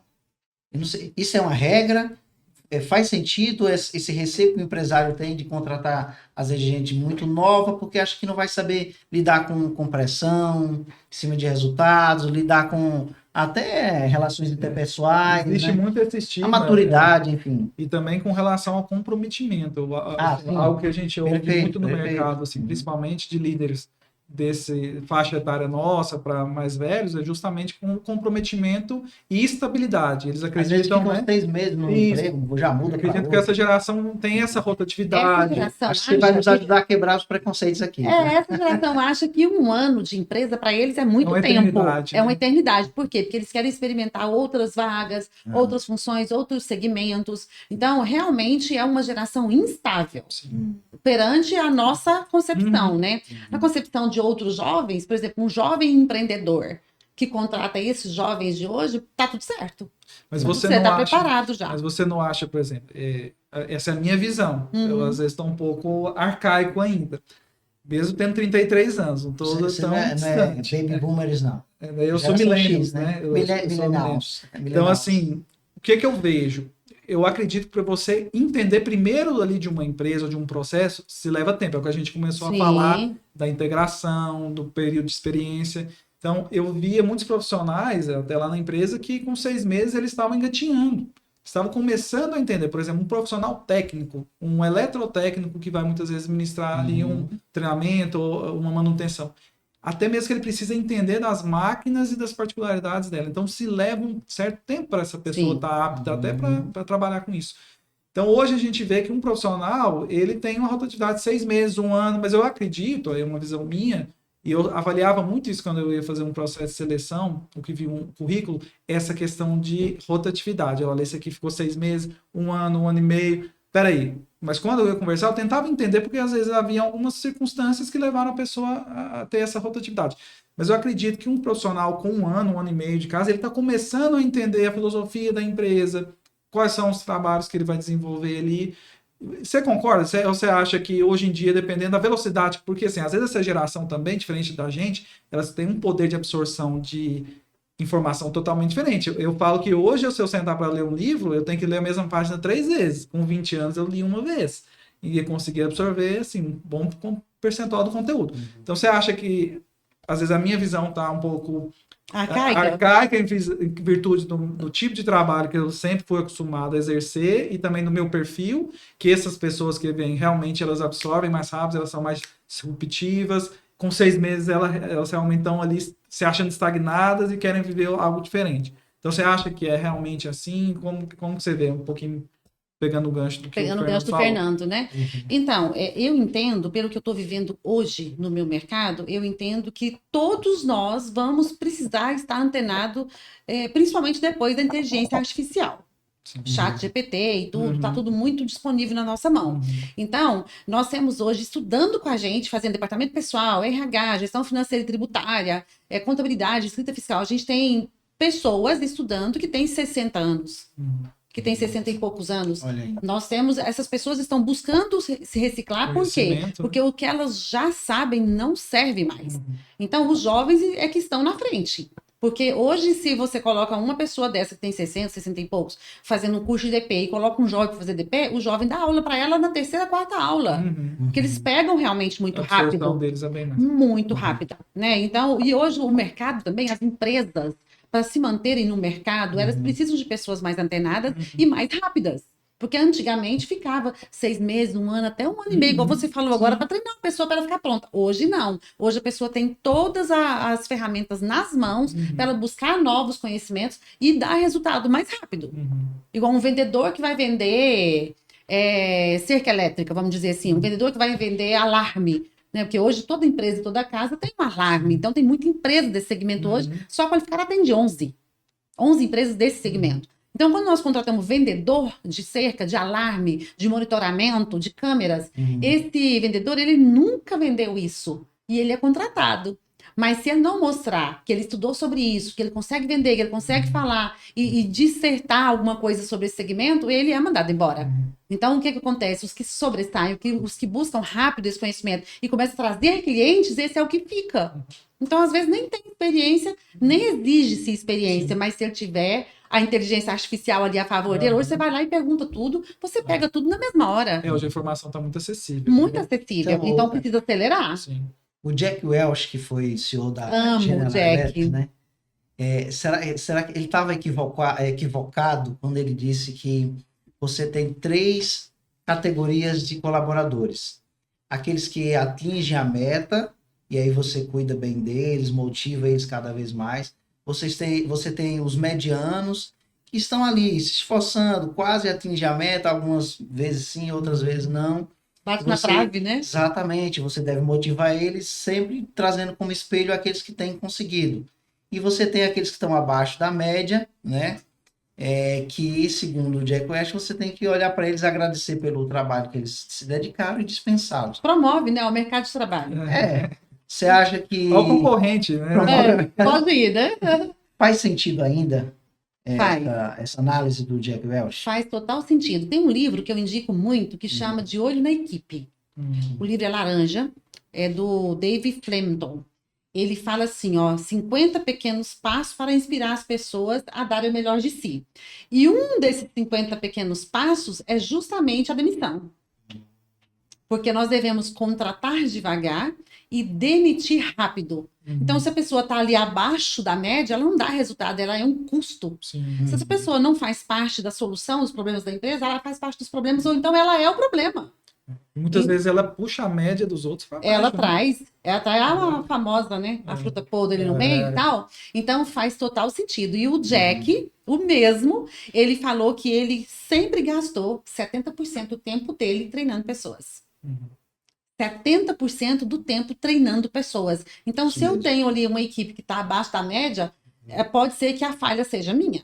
Eu não sei, isso é uma regra? Faz sentido esse receio que o empresário tem de contratar, às vezes, gente muito nova, porque acha que não vai saber lidar com pressão, em cima de resultados, lidar com até relações interpessoais. Existe, né? Muito esse estigma. A maturidade, enfim. E também com relação ao comprometimento. Algo que a gente ouve muito no mercado, assim, principalmente de líderes desse faixa etária nossa para mais velhos, é justamente com comprometimento e estabilidade. Eles acreditam, né? 6 meses no emprego, já muda. Acredito que essa geração não tem essa rotatividade. Acho que você vai nos ajudar a quebrar os preconceitos aqui. Essa geração acha que 1 ano de empresa para eles é muito tempo. É uma eternidade. Por quê? Porque eles querem experimentar outras vagas, outras funções, outros segmentos. Então, realmente é uma geração instável perante a nossa concepção, né? Na concepção de outros jovens, por exemplo, um jovem empreendedor que contrata esses jovens de hoje, tá tudo certo. Mas você tá preparado já. Mas você não acha, por exemplo, essa é a minha visão. Eu às vezes estou um pouco arcaico ainda. Mesmo tendo 33 anos, não tô Você tão não é distante. baby boomers, não. Eu sou Geração millennials, X, né? Eu sou millennials. Millennials. Então, assim, o que eu vejo? Eu acredito que para você entender primeiro ali de uma empresa ou de um processo, se leva tempo. É o que a gente começou a falar da integração, do período de experiência. Então, eu via muitos profissionais, até lá na empresa, que com 6 meses eles estavam engatinhando. Estavam começando a entender, por exemplo, um profissional técnico, um eletrotécnico que vai muitas vezes ministrar ali um treinamento ou uma manutenção. Até mesmo que ele precisa entender das máquinas e das particularidades dela. Então, se leva um certo tempo para essa pessoa estar apta até para trabalhar com isso. Então, hoje a gente vê que um profissional, ele tem uma rotatividade de 6 meses, 1 ano, mas eu acredito, é uma visão minha, e eu avaliava muito isso quando eu ia fazer um processo de seleção, o que vi um currículo, essa questão de rotatividade. Olha, esse aqui ficou 6 meses, 1 ano e meio. Peraí, mas quando eu ia conversar, eu tentava entender, porque às vezes havia algumas circunstâncias que levaram a pessoa a ter essa rotatividade. Mas eu acredito que um profissional com 1 ano e meio de casa, ele está começando a entender a filosofia da empresa, quais são os trabalhos que ele vai desenvolver ali. Você concorda? Você acha que hoje em dia, dependendo da velocidade, porque assim, às vezes essa geração também, diferente da gente, elas têm um poder de absorção de informação totalmente diferente. Eu falo que hoje, se eu sentar para ler um livro, eu tenho que ler a mesma página 3 vezes. Com 20 anos eu li uma vez. E conseguir absorver, assim, um bom percentual do conteúdo. Então, você acha que, às vezes, a minha visão está um pouco arcaica em virtude do tipo de trabalho que eu sempre fui acostumado a exercer e também do meu perfil, que essas pessoas que vêm, realmente, elas absorvem mais rápido, elas são mais disruptivas. Com 6 meses, elas realmente estão ali se achando estagnadas e querem viver algo diferente. Então, você acha que é realmente assim? Como você vê? Um pouquinho pegando o gancho do que pegando o gancho do Fernando, né? Então, eu entendo, pelo que eu estou vivendo hoje no meu mercado, eu entendo que todos nós vamos precisar estar antenado, principalmente depois da inteligência artificial. Chat GPT e tudo, tá tudo muito disponível na nossa mão. Então, nós temos hoje estudando com a gente, fazendo departamento pessoal, RH, gestão financeira e tributária, contabilidade, escrita fiscal. A gente tem pessoas estudando que têm 60 anos. Que tem 60 e poucos anos. Nós temos, essas pessoas estão buscando se reciclar, por quê? Porque o que elas já sabem não serve mais. Então, os jovens é que estão na frente. Porque hoje, se você coloca uma pessoa dessa que tem 60, 60 e poucos, fazendo um curso de DP e coloca um jovem para fazer DP, o jovem dá aula para ela na 3ª, 4ª aula. Porque eles pegam realmente muito rápido. A absorção deles é bem mais. Muito rápida, né? Então, e hoje o mercado também, as empresas, para se manterem no mercado, elas precisam de pessoas mais antenadas e mais rápidas. Porque antigamente ficava 6 meses, 1 ano, até 1 ano e meio, igual você falou agora, para treinar uma pessoa para ela ficar pronta. Hoje não. Hoje a pessoa tem todas as ferramentas nas mãos para ela buscar novos conhecimentos e dar resultado mais rápido. Igual um vendedor que vai vender cerca elétrica, vamos dizer assim. Um vendedor que vai vender alarme. Né? Porque hoje toda empresa, toda casa tem um alarme. Então tem muita empresa desse segmento hoje. Só a Qualificar atende 11 empresas desse segmento. Então, quando nós contratamos vendedor de cerca, de alarme, de monitoramento, de câmeras, esse vendedor, ele nunca vendeu isso. E ele é contratado. Mas se ele não mostrar que ele estudou sobre isso, que ele consegue vender, que ele consegue falar e dissertar alguma coisa sobre esse segmento, ele é mandado embora. Então, o que acontece? Os que sobressaem, os que buscam rápido esse conhecimento e começam a trazer clientes, esse é o que fica. Então, às vezes, nem tem experiência, nem exige-se experiência, mas se ele tiver a inteligência artificial ali a favor dele, hoje você vai lá e pergunta tudo, você pega tudo na mesma hora. Hoje a informação está muito acessível. Muito acessível, então precisa acelerar. Sim. O Jack Welch, que foi CEO da General Electric, né? Será que ele estava equivocado quando ele disse que você tem 3 categorias de colaboradores? Aqueles que atingem a meta, e aí você cuida bem deles, motiva eles cada vez mais. Você tem os medianos, que estão ali se esforçando, quase atingir a meta, algumas vezes sim, outras vezes não. Bate na trave, né? Exatamente, você deve motivar eles sempre trazendo como espelho aqueles que têm conseguido. E você tem aqueles que estão abaixo da média, né? Que, segundo o Jack Welch, você tem que olhar para eles, agradecer pelo trabalho que eles se dedicaram e dispensá-los. Promove, né? O mercado de trabalho. Você acha que... Olha o concorrente, né? Pode ir, né? Faz sentido ainda essa análise do Jack Welch? Faz total sentido. Tem um livro que eu indico muito que chama De Olho na Equipe. O livro é laranja, é do Dave Flemington. Ele fala assim, ó, 50 pequenos passos para inspirar as pessoas a darem o melhor de si. E um desses 50 pequenos passos é justamente a demissão. Porque nós devemos contratar devagar e demitir rápido. Então, se a pessoa está ali abaixo da média, ela não dá resultado, ela é um custo. Sim. Se essa pessoa não faz parte da solução dos problemas da empresa, ela faz parte dos problemas, ou então ela é o problema. Muitas vezes ela puxa a média dos outros para baixo. Ela traz a famosa, né? A fruta podre ali no meio e tal. Então faz total sentido. E o Jack, o mesmo, ele falou que ele sempre gastou 70% do tempo dele treinando pessoas. 70% do tempo treinando pessoas. Então, se eu tenho ali uma equipe que está abaixo da média, pode ser que a falha seja minha.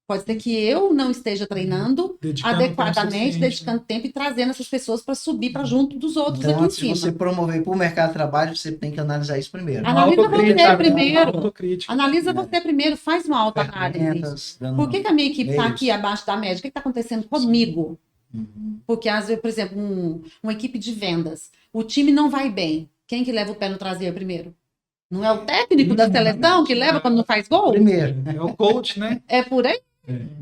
Pode ser que eu não esteja treinando adequadamente, dedicando tempo e trazendo essas pessoas para subir para junto dos outros Então, aqui em antes de cima. você promover para o mercado de trabalho, você tem que analisar isso primeiro. Analisa você primeiro. Autocrítica. Analisa você primeiro, faz uma autoanálise. Ferramentas, dando Por que a minha equipe está meios. aqui abaixo da média? O que está acontecendo comigo? Porque, às vezes, por exemplo, uma equipe de vendas, o time não vai bem. Quem que leva o pé no traseiro primeiro? Não é o técnico da seleção que leva quando não faz gol? Primeiro. É o coach, né? É por aí?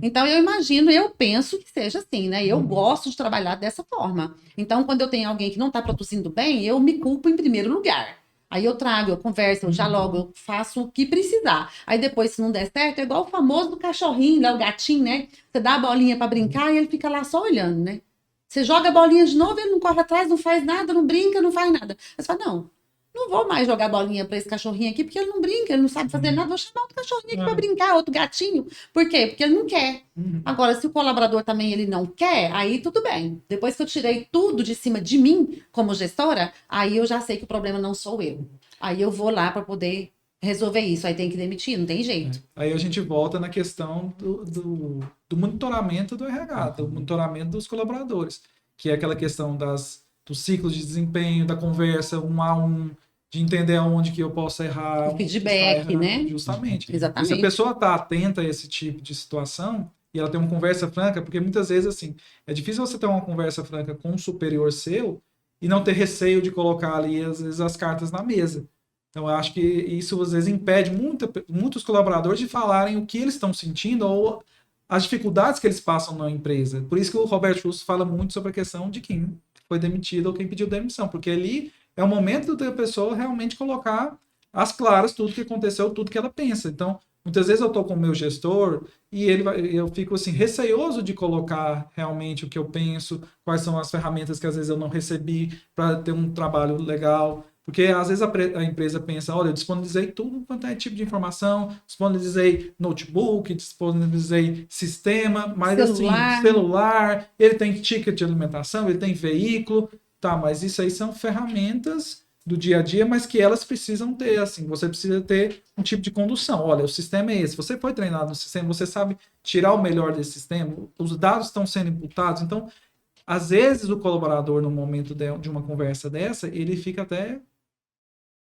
Então, eu penso que seja assim, né? Eu gosto de trabalhar dessa forma. Então, quando eu tenho alguém que não está produzindo bem, eu me culpo em primeiro lugar. Aí eu trago, eu converso, eu dialogo, eu faço o que precisar. Aí depois, se não der certo, é igual o famoso do cachorrinho, né? O gatinho, né? Você dá a bolinha para brincar e ele fica lá só olhando, né? Você joga a bolinha de novo, ele não corre atrás, não faz nada, não brinca, não faz nada. Aí você fala, não vou mais jogar bolinha para esse cachorrinho aqui, porque ele não brinca, ele não sabe fazer nada, vou chamar outro cachorrinho aqui para brincar, outro gatinho. Por quê? Porque ele não quer. Agora, se o colaborador também ele não quer, aí tudo bem. Depois que eu tirei tudo de cima de mim, como gestora, aí eu já sei que o problema não sou eu. Aí eu vou lá para poder resolver isso. Aí tem que demitir, não tem jeito. Aí a gente volta na questão do monitoramento do RH, do monitoramento dos colaboradores, que é aquela questão dos ciclos de desempenho, da conversa 1 a 1, de entender aonde que eu posso errar. O feedback, né? Justamente. Exatamente. E se a pessoa está atenta a esse tipo de situação, e ela tem uma conversa franca, porque muitas vezes, assim, é difícil você ter uma conversa franca com um superior seu e não ter receio de colocar ali, às vezes, as cartas na mesa. Então, eu acho que isso, às vezes, impede muitos colaboradores de falarem o que eles estão sentindo ou as dificuldades que eles passam na empresa. Por isso que o Roberto Justo fala muito sobre a questão de quem foi demitido ou quem pediu demissão, porque ali é o momento da pessoa realmente colocar às claras tudo que aconteceu, tudo que ela pensa. Então, muitas vezes eu estou com o meu gestor e eu fico assim, receoso de colocar realmente o que eu penso, quais são as ferramentas que às vezes eu não recebi para ter um trabalho legal. Porque às vezes a empresa pensa, olha, eu disponibilizei tudo quanto é tipo de informação, disponibilizei notebook, disponibilizei sistema, mas celular, ele tem ticket de alimentação, ele tem veículo, tá, mas isso aí são ferramentas do dia a dia, mas que elas precisam ter, assim, você precisa ter um tipo de condução. Olha, o sistema é esse, você foi treinado no sistema, você sabe tirar o melhor desse sistema, os dados estão sendo imputados, então, às vezes o colaborador, no momento de uma conversa dessa, ele fica até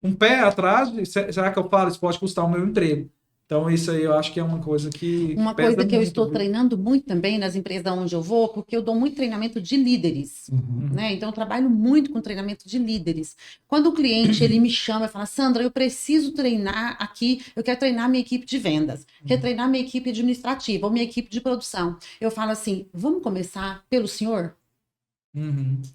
um pé atrás, será que eu falo, isso pode custar o meu emprego? Então, isso aí eu acho que é uma coisa que Uma pesa coisa que eu muito, estou viu? treinando muito também nas empresas onde eu vou, porque eu dou muito treinamento de líderes, né? Então, eu trabalho muito com treinamento de líderes. Quando o cliente, ele me chama e fala, Sandra, eu preciso treinar aqui, eu quero treinar minha equipe de vendas, quero treinar minha equipe administrativa ou minha equipe de produção. Eu falo assim, vamos começar pelo senhor,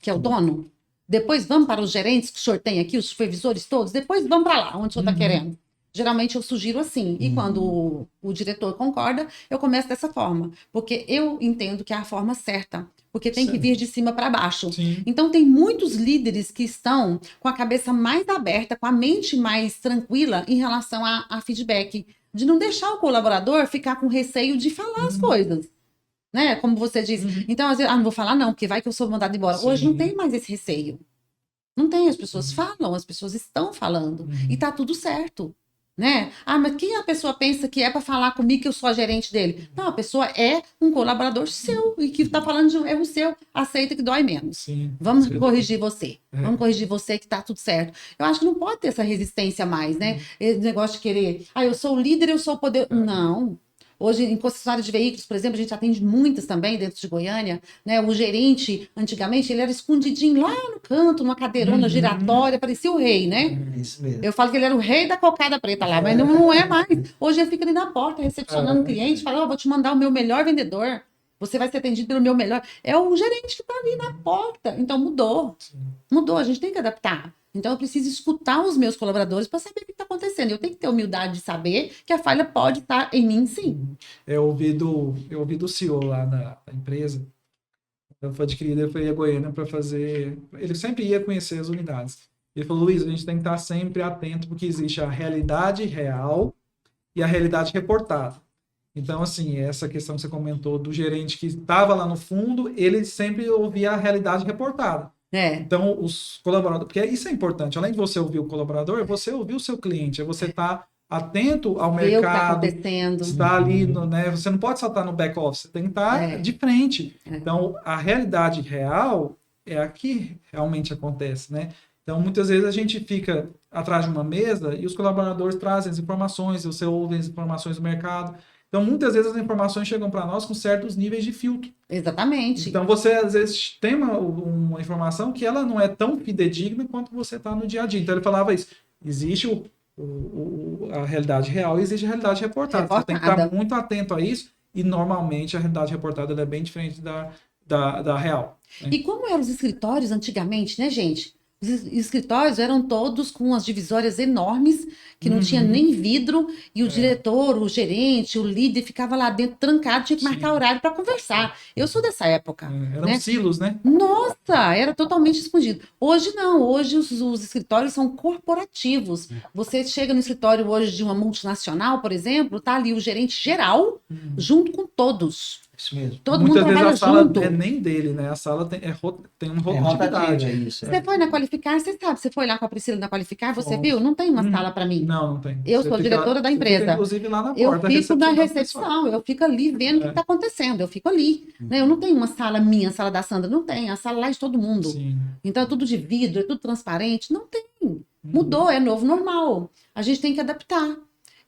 que é o dono? Depois vamos para os gerentes que o senhor tem aqui, os supervisores todos, depois vamos para lá, onde o senhor está querendo. Geralmente eu sugiro assim, e quando o diretor concorda, eu começo dessa forma, porque eu entendo que é a forma certa, porque tem que vir de cima para baixo. Sim. Então tem muitos líderes que estão com a cabeça mais aberta, com a mente mais tranquila em relação a feedback, de não deixar o colaborador ficar com receio de falar as coisas. Né? Como você disse. Então, às vezes, não vou falar não, porque vai que eu sou mandada embora. Sim. Hoje não tem mais esse receio. Não tem, as pessoas falam, as pessoas estão falando. E tá tudo certo. Né? Mas quem a pessoa pensa que é para falar comigo que eu sou a gerente dele? Não, a pessoa é um colaborador seu e que está falando de um erro seu, aceita que dói menos. Sim. Vamos corrigir você. Vamos corrigir você que tá tudo certo. Eu acho que não pode ter essa resistência mais, né? Esse negócio de querer, eu sou o líder, eu sou o poder. Não. Hoje, em concessionária de veículos, por exemplo, a gente atende muitas também dentro de Goiânia, né? O gerente, antigamente, ele era escondidinho lá no canto, numa cadeirona giratória, parecia o rei, né? Isso mesmo. Eu falo que ele era o rei da cocada preta lá, mas não é mais. Hoje ele fica ali na porta, recepcionando o cliente, fala, vou te mandar o meu melhor vendedor, você vai ser atendido pelo meu melhor. É o gerente que está ali na porta. Então mudou. Mudou, a gente tem que adaptar. Então, eu preciso escutar os meus colaboradores para saber o que está acontecendo. Eu tenho que ter humildade de saber que a falha pode estar em mim, sim. Eu ouvi do CEO lá da empresa, quando foi adquirida, ele foi a Goiânia para fazer... Ele sempre ia conhecer as unidades. Ele falou, Luiz, a gente tem que estar sempre atento, porque existe a realidade real e a realidade reportada. Então, assim, essa questão que você comentou do gerente que estava lá no fundo, ele sempre ouvia a realidade reportada. Então, os colaboradores, porque isso é importante, além de você ouvir o colaborador, é você ouvir o seu cliente, é você estar atento ao Ver mercado, o que está acontecendo. Está ali, né? Você não pode só estar no back office, você tem que estar de frente. Então, a realidade real é a que realmente acontece, né? Então, muitas vezes a gente fica atrás de uma mesa e os colaboradores trazem as informações, você ouve as informações do mercado. Então, muitas vezes as informações chegam para nós com certos níveis de filtro. Exatamente. Então, você, às vezes, tem uma informação que ela não é tão fidedigna quanto você está no dia a dia. Então, ele falava isso. Existe a realidade real e existe a realidade reportada. Você tem que estar muito atento a isso. E, normalmente, a realidade reportada ela é bem diferente da real. Né? E como eram os escritórios antigamente, né, gente? Os escritórios eram todos com as divisórias enormes, que não tinha nem vidro, e o diretor, o gerente, o líder ficava lá dentro trancado, tinha que marcar horário para conversar. Eu sou dessa época. Eram silos, né? Nossa, era totalmente escondido. Hoje não, hoje os escritórios são corporativos. Você chega no escritório hoje de uma multinacional, por exemplo, tá ali o gerente geral, junto com todos. Isso mesmo. Todo Muitas mundo vezes trabalha a sala junto. é nem dele, né? A sala tem uma rotatividade. Isso. Você foi na Qualificar, você sabe, você foi lá com a Priscila na Qualificar, você viu? Não tem uma sala para mim. Não tem. Eu sou diretora da empresa. Fica, inclusive, lá na eu porta. fico na recepção, eu fico ali vendo o que está acontecendo, eu fico ali. Né? Eu não tenho uma sala minha, a sala da Sandra, não tem. A sala lá é de todo mundo. Sim. Então é tudo de vidro, é tudo transparente. Não tem. Mudou, é novo normal. A gente tem que adaptar.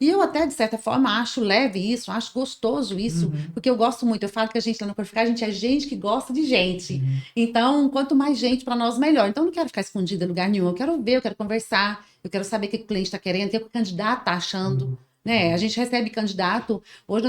E eu até, de certa forma, acho leve isso, acho gostoso isso, porque eu gosto muito. Eu falo que a gente lá no Qualificar, a gente é gente que gosta de gente. Então, quanto mais gente, para nós, melhor. Então, eu não quero ficar escondida em lugar nenhum. Eu quero ver, eu quero conversar, eu quero saber o que o cliente está querendo, o que o candidato está achando. Né? A gente recebe candidato, hoje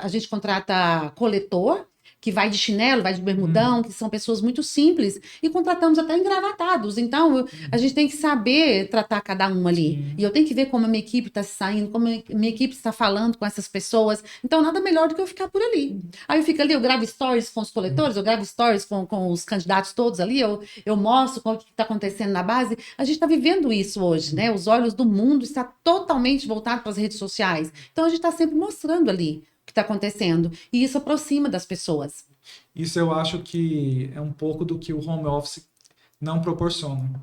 a gente contrata coletor, que vai de chinelo, vai de bermudão, que são pessoas muito simples, e contratamos até engravatados. Então, a gente tem que saber tratar cada um ali. E eu tenho que ver como a minha equipe está saindo, como a minha equipe está falando com essas pessoas. Então, nada melhor do que eu ficar por ali. Aí eu fico ali, eu gravo stories com os coletores, eu gravo stories com os candidatos todos ali, eu mostro o que está acontecendo na base. A gente está vivendo isso hoje, né? Os olhos do mundo estão totalmente voltados para as redes sociais. Então, a gente está sempre mostrando ali que está acontecendo. E isso aproxima das pessoas. Isso eu acho que é um pouco do que o home office não proporciona.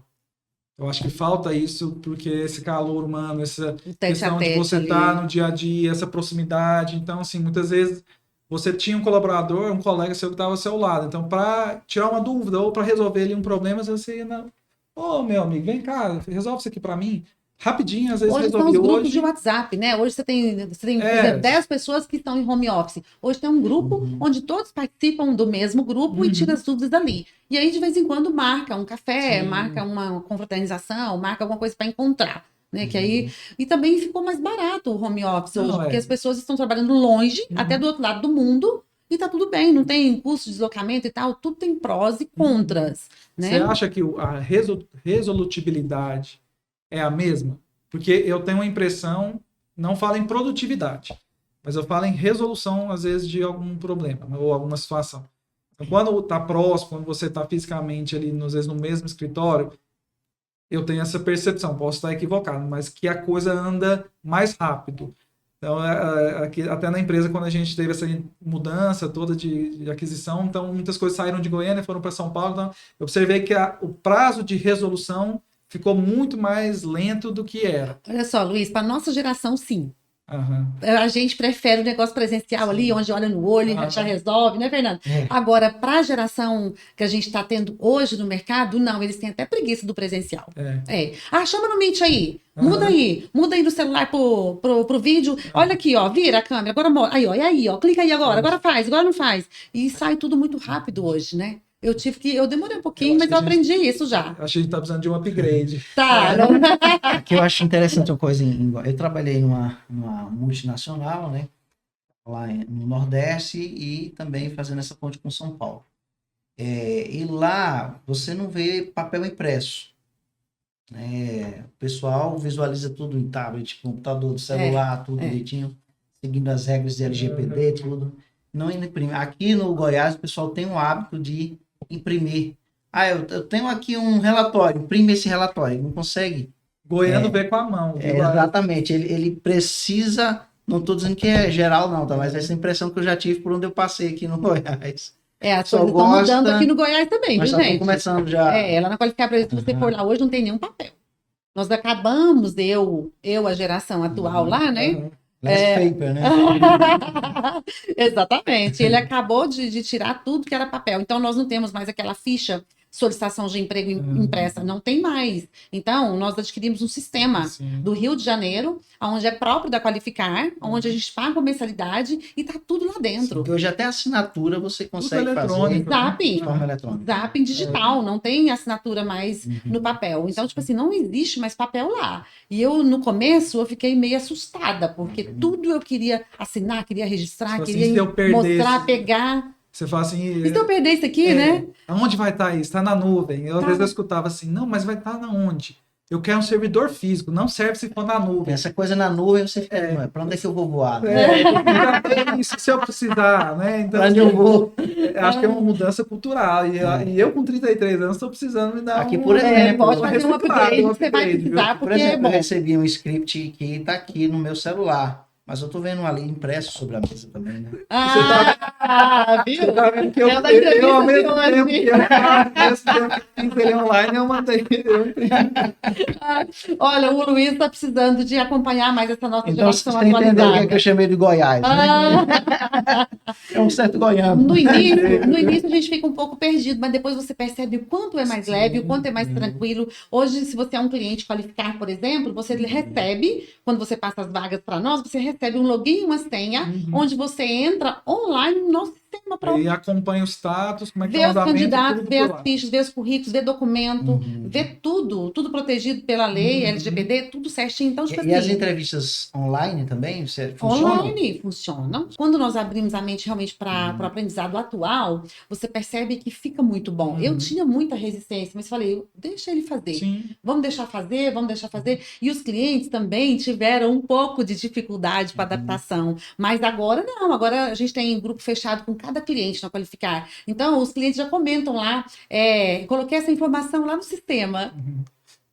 Eu acho que falta isso, porque esse calor humano, essa questão de você estar no dia a dia, essa proximidade. Então, assim, muitas vezes você tinha um colaborador, um colega seu que estava ao seu lado. Então, para tirar uma dúvida ou para resolver ali um problema, você ia ô, meu amigo, vem cá, resolve isso aqui para mim. Rapidinho, às vezes hoje resolvi. São os grupos de WhatsApp, né? Hoje você tem por exemplo, 10 pessoas que estão em home office. Hoje tem um grupo onde todos participam do mesmo grupo e tiram as dúvidas dali. E aí, de vez em quando, marca um café, marca uma confraternização, marca alguma coisa para encontrar. Né? Que aí... E também ficou mais barato o home office hoje, porque as pessoas estão trabalhando longe, até do outro lado do mundo, e tá tudo bem, não tem custo de deslocamento e tal, tudo tem prós e contras. Né? Você acha que a resolutibilidade é a mesma? Porque eu tenho uma impressão, não falo em produtividade, mas eu falo em resolução, às vezes, de algum problema ou alguma situação. Então, quando está próximo, quando você está fisicamente ali, às vezes, no mesmo escritório, eu tenho essa percepção, posso estar equivocado, mas que a coisa anda mais rápido. Então, até na empresa, quando a gente teve essa mudança toda de aquisição, então muitas coisas saíram de Goiânia e foram para São Paulo, então eu observei que o prazo de resolução ficou muito mais lento do que era. Olha só, Luiz, para nossa geração, sim. Aham. A gente prefere o negócio presencial ali, onde olha no olho e já resolve, né, Fernando? É. Agora, para a geração que a gente está tendo hoje no mercado, não, eles têm até preguiça do presencial. É. Ah, chama no Meet aí. Aham. Muda aí no celular pro vídeo. Olha aqui, ó, vira a câmera, agora aí, ó, e aí, ó, clica aí agora, agora faz, agora não faz. E sai tudo muito rápido hoje, né? Eu demorei um pouquinho, acho mas que eu a gente- aprendi isso já. Acho que a gente tá precisando de um upgrade. Tá, Aqui eu acho interessante uma coisa. Eu trabalhei numa multinacional, né? Lá no Nordeste e também fazendo essa ponte com São Paulo. E lá você não vê papel impresso. O pessoal visualiza tudo em tablet, computador, celular, tudo direitinho, seguindo as regras de LGPD, tudo. Não imprime. Aqui no Goiás, o pessoal tem o hábito de imprimir. Eu tenho aqui um relatório, imprime esse relatório. Não consegue. Goiano vê com a mão. Viu? Exatamente. Ele precisa. Não estou dizendo que é geral, não, tá? Mas essa impressão que eu já tive por onde eu passei aqui no Goiás. as coisas estão mudando aqui no Goiás também, Mas viu, já gente? estão começando já. Lá na Qualificar, se você for lá hoje, não tem nenhum papel. Nós acabamos, a geração atual lá, né? Last paper, né? Exatamente. Ele acabou de tirar tudo que era papel. Então, nós não temos mais aquela ficha solicitação de emprego impressa. Não tem mais. Então, nós adquirimos um sistema do Rio de Janeiro, onde é próprio da Qualificar, onde a gente paga uma mensalidade e tá tudo lá dentro. Sim, hoje até assinatura você consegue fazer Zapping. de forma eletrônica. Zapping digital, não tem assinatura mais no papel. Então, tipo assim, não existe mais papel lá. E eu, no começo, eu fiquei meio assustada, porque tudo eu queria assinar, queria registrar, queria mostrar, pegar. Você fala assim... E se eu perder isso aqui, né? Aonde vai estar isso? Está na nuvem. Às vezes eu escutava assim, não, mas vai estar na onde? Eu quero um servidor físico, não serve se for na nuvem. Essa coisa na nuvem, você fica, para onde é que eu vou voar? Isso, se eu precisar, né? Então, onde eu vou? Acho que é uma mudança cultural. E eu com 33 anos estou precisando me dar aqui, por exemplo, pode fazer um upgrade, você vai precisar, porque por exemplo, eu recebi um script que está aqui no meu celular. Mas eu tô vendo ali impresso sobre a mesa também, né? Viu? Você tá vendo que eu ao mesmo tempo que eu fiz ele online, eu mandei. Olha, o Luiz está precisando de acompanhar mais essa nossa geração atualizada. Então, você entendeu o que eu chamei de Goiás, né? É um certo goiano. No início a gente fica um pouco perdido, mas depois você percebe o quanto é mais leve, o quanto é mais tranquilo. Hoje, se você é um cliente Qualificar, por exemplo, você recebe, quando você passa as vagas para nós, você recebe um login e uma senha, onde você entra online no nosso sistema. E acompanha o status, como é que vê é o os andamento, candidatos, vê por as lá. fichas, vê os currículos, vê documento, vê tudo protegido pela lei, LGPD, tudo certinho. Então, tipo E as assim, entrevistas online também funcionam? online funcionam. Quando nós abrimos a mente realmente para o aprendizado atual, você percebe que fica muito bom. Eu tinha muita resistência, mas falei, deixa ele fazer. Sim. Vamos deixar fazer. E os clientes também tiveram um pouco de dificuldade para adaptação. Mas agora não, agora a gente tem um grupo fechado com cada cliente na Qualificar. Então, os clientes já comentam lá, coloquei essa informação lá no sistema.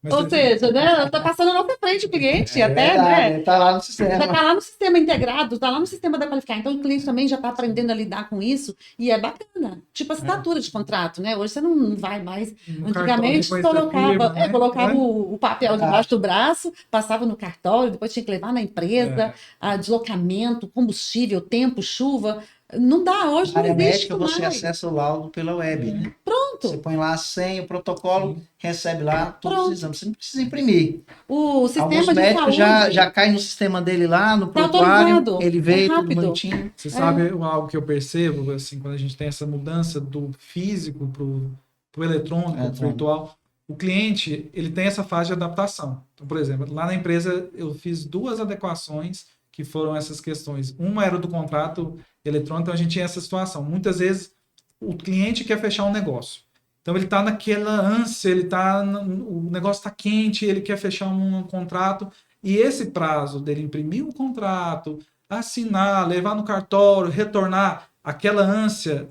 Mas Ou seja, né, tá passando na nossa frente o cliente, até, verdade, né? tá lá no sistema. Já tá lá no sistema integrado, tá lá no sistema da Qualificar. Então, o cliente também já tá aprendendo a lidar com isso e é bacana. Tipo assinatura de contrato, né? Hoje você não vai mais. no Antigamente, cartão, depois colocava né? o papel debaixo do braço, passava no cartório, depois tinha que levar na empresa, deslocamento, combustível, tempo, chuva. Não dá, hoje Na área não existe médica, você mais. acessa o laudo pela web, né? Pronto. Você põe lá a senha, o protocolo, recebe lá todos Pronto. os exames. Você não precisa imprimir. O sistema Alguns de médicos saúde já cai no sistema dele lá, no Tá prontuário, autorizado. ele vê É tudo rápido. bonitinho. Você sabe algo que eu percebo, assim, quando a gente tem essa mudança do físico pro eletrônico, pro virtual, o cliente, ele tem essa fase de adaptação. Então, por exemplo, lá na empresa eu fiz 2 adequações que foram essas questões. Uma era do contrato eletrônico, então a gente tinha essa situação. Muitas vezes o cliente quer fechar um negócio. Então ele está naquela ânsia, o negócio está quente, ele quer fechar um contrato, e esse prazo dele imprimir um contrato, assinar, levar no cartório, retornar, aquela ânsia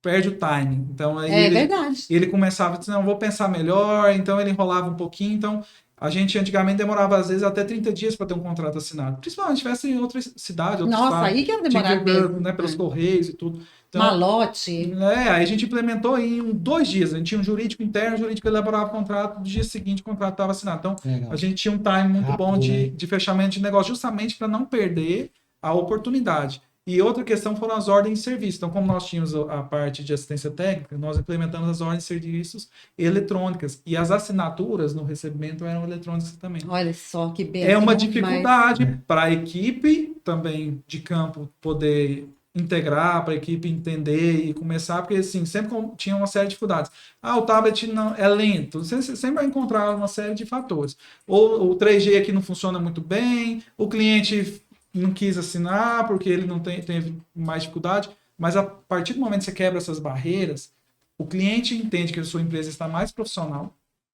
perde o timing. Então aí verdade. ele começava a dizer, não, vou pensar melhor, então ele enrolava um pouquinho, então a gente antigamente demorava às vezes até 30 dias para ter um contrato assinado, principalmente se tivesse em outra cidade, outro Nossa, estado. aí que era Tinha demorar que ir, mesmo. né, pelos correios e tudo. Malote. Aí a gente implementou em 2 dias. A gente tinha um jurídico interno, um jurídico elaborava o contrato, no dia seguinte o contrato estava assinado. Então, Legal. a gente tinha um time muito Rápido, bom né? de fechamento de negócio, justamente para não perder a oportunidade. E outra questão foram as ordens de serviço. Então, como nós tínhamos a parte de assistência técnica, nós implementamos as ordens de serviços eletrônicas. E as assinaturas no recebimento eram eletrônicas também. Olha só que bem. É uma dificuldade para a equipe também de campo poder integrar, para a equipe entender e começar, porque assim, sempre tinha uma série de dificuldades. O tablet não é lento, você sempre vai encontrar uma série de fatores. Ou o 3G aqui não funciona muito bem, o cliente não quis assinar porque ele não teve mais dificuldade, mas a partir do momento que você quebra essas barreiras, o cliente entende que a sua empresa está mais profissional,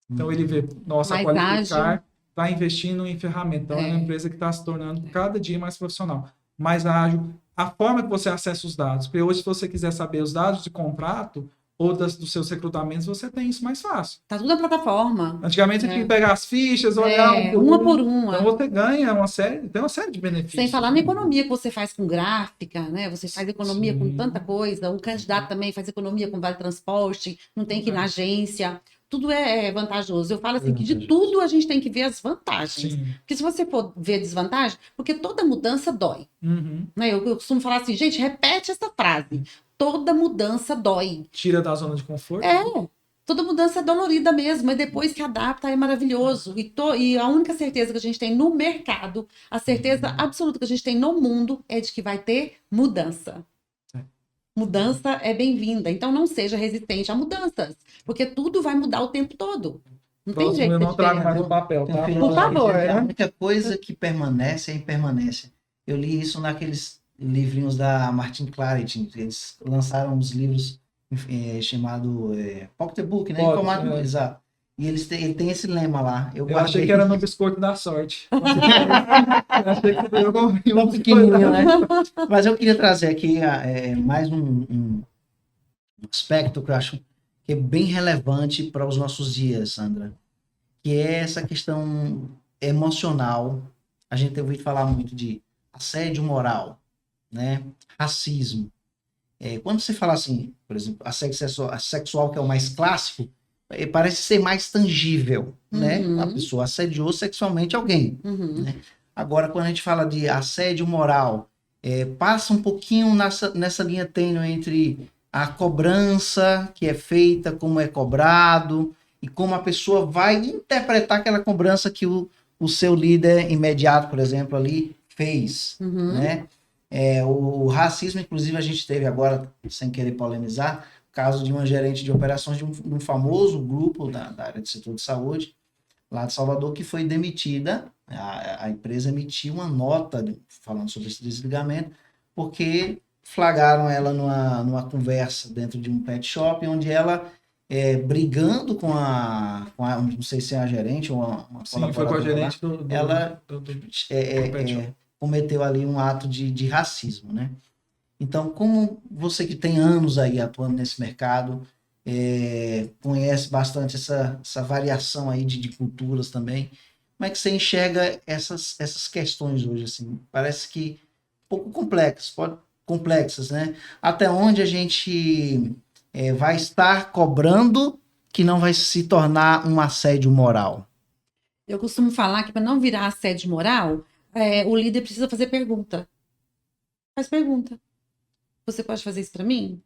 então ele vê, nossa, Mais qualificar, está investindo em ferramenta, então é uma empresa que está se tornando cada dia mais profissional, mais ágil, a forma que você acessa os dados, porque hoje se você quiser saber os dados de contrato ou dos seus recrutamentos, você tem isso mais fácil. Tá tudo na plataforma. Antigamente você tinha que pegar as fichas, olhar uma por uma. Então você ganha tem uma série de benefícios. Sem falar na economia que você faz com gráfica, né? Você faz economia Sim. com tanta coisa. O candidato também faz economia com vale transporte, não tem que ir na agência. Tudo é vantajoso. Eu falo assim que de tudo a gente tem que ver as vantagens. Sim. Porque se você for ver desvantagem, porque toda mudança dói. Uhum. Né? Eu costumo falar assim, gente, repete essa frase. Toda mudança dói. Tira da zona de conforto. Toda mudança é dolorida mesmo, mas depois que adapta é maravilhoso. E a única certeza que a gente tem no mercado, a certeza absoluta que a gente tem no mundo é de que vai ter mudança. Mudança é bem-vinda. Então não seja resistente a mudanças, porque tudo vai mudar o tempo todo. Não tem Próximo jeito eu de não trago diferente. mais o papel, tá? Por favor. A única coisa que permanece é a impermanência. Eu li isso naqueles livrinhos da Martin Claret. Eles lançaram uns livros chamado Pocketbook, né? Exato. E ele tem esse lema lá. Eu achei que era no biscoito da sorte. Eu achei que eu comi um pequenininho, né? Mas eu queria trazer aqui mais um aspecto que eu acho que é bem relevante para os nossos dias, Sandra, que é essa questão emocional. A gente tem ouvido falar muito de assédio moral, né? Racismo. Quando você fala assim, por exemplo, assédio sexual, que é o mais clássico, parece ser mais tangível, né? A pessoa assediou sexualmente alguém. Né? Agora, quando a gente fala de assédio moral, passa um pouquinho nessa linha tênue entre a cobrança que é feita, como é cobrado, e como a pessoa vai interpretar aquela cobrança que o seu líder imediato, por exemplo, ali fez, né? O racismo, inclusive, a gente teve agora, sem querer polemizar, o caso de uma gerente de operações de um famoso grupo da área de setor de saúde, lá de Salvador, que foi demitida. A empresa emitiu uma nota falando sobre esse desligamento, porque flagraram ela numa conversa dentro de um pet shop, onde ela, brigando com a não sei se é a gerente ou uma Sim, foi com a gerente ela do pet shop. Cometeu ali um ato de racismo, né? Então, como você que tem anos aí atuando nesse mercado, conhece bastante essa variação aí de culturas também, como é que você enxerga essas questões hoje, assim? Parece que um pouco complexas, né? Até onde a gente vai estar cobrando que não vai se tornar um assédio moral? Eu costumo falar que para não virar assédio moral, o líder precisa fazer pergunta. Faz pergunta. Você pode fazer isso para mim?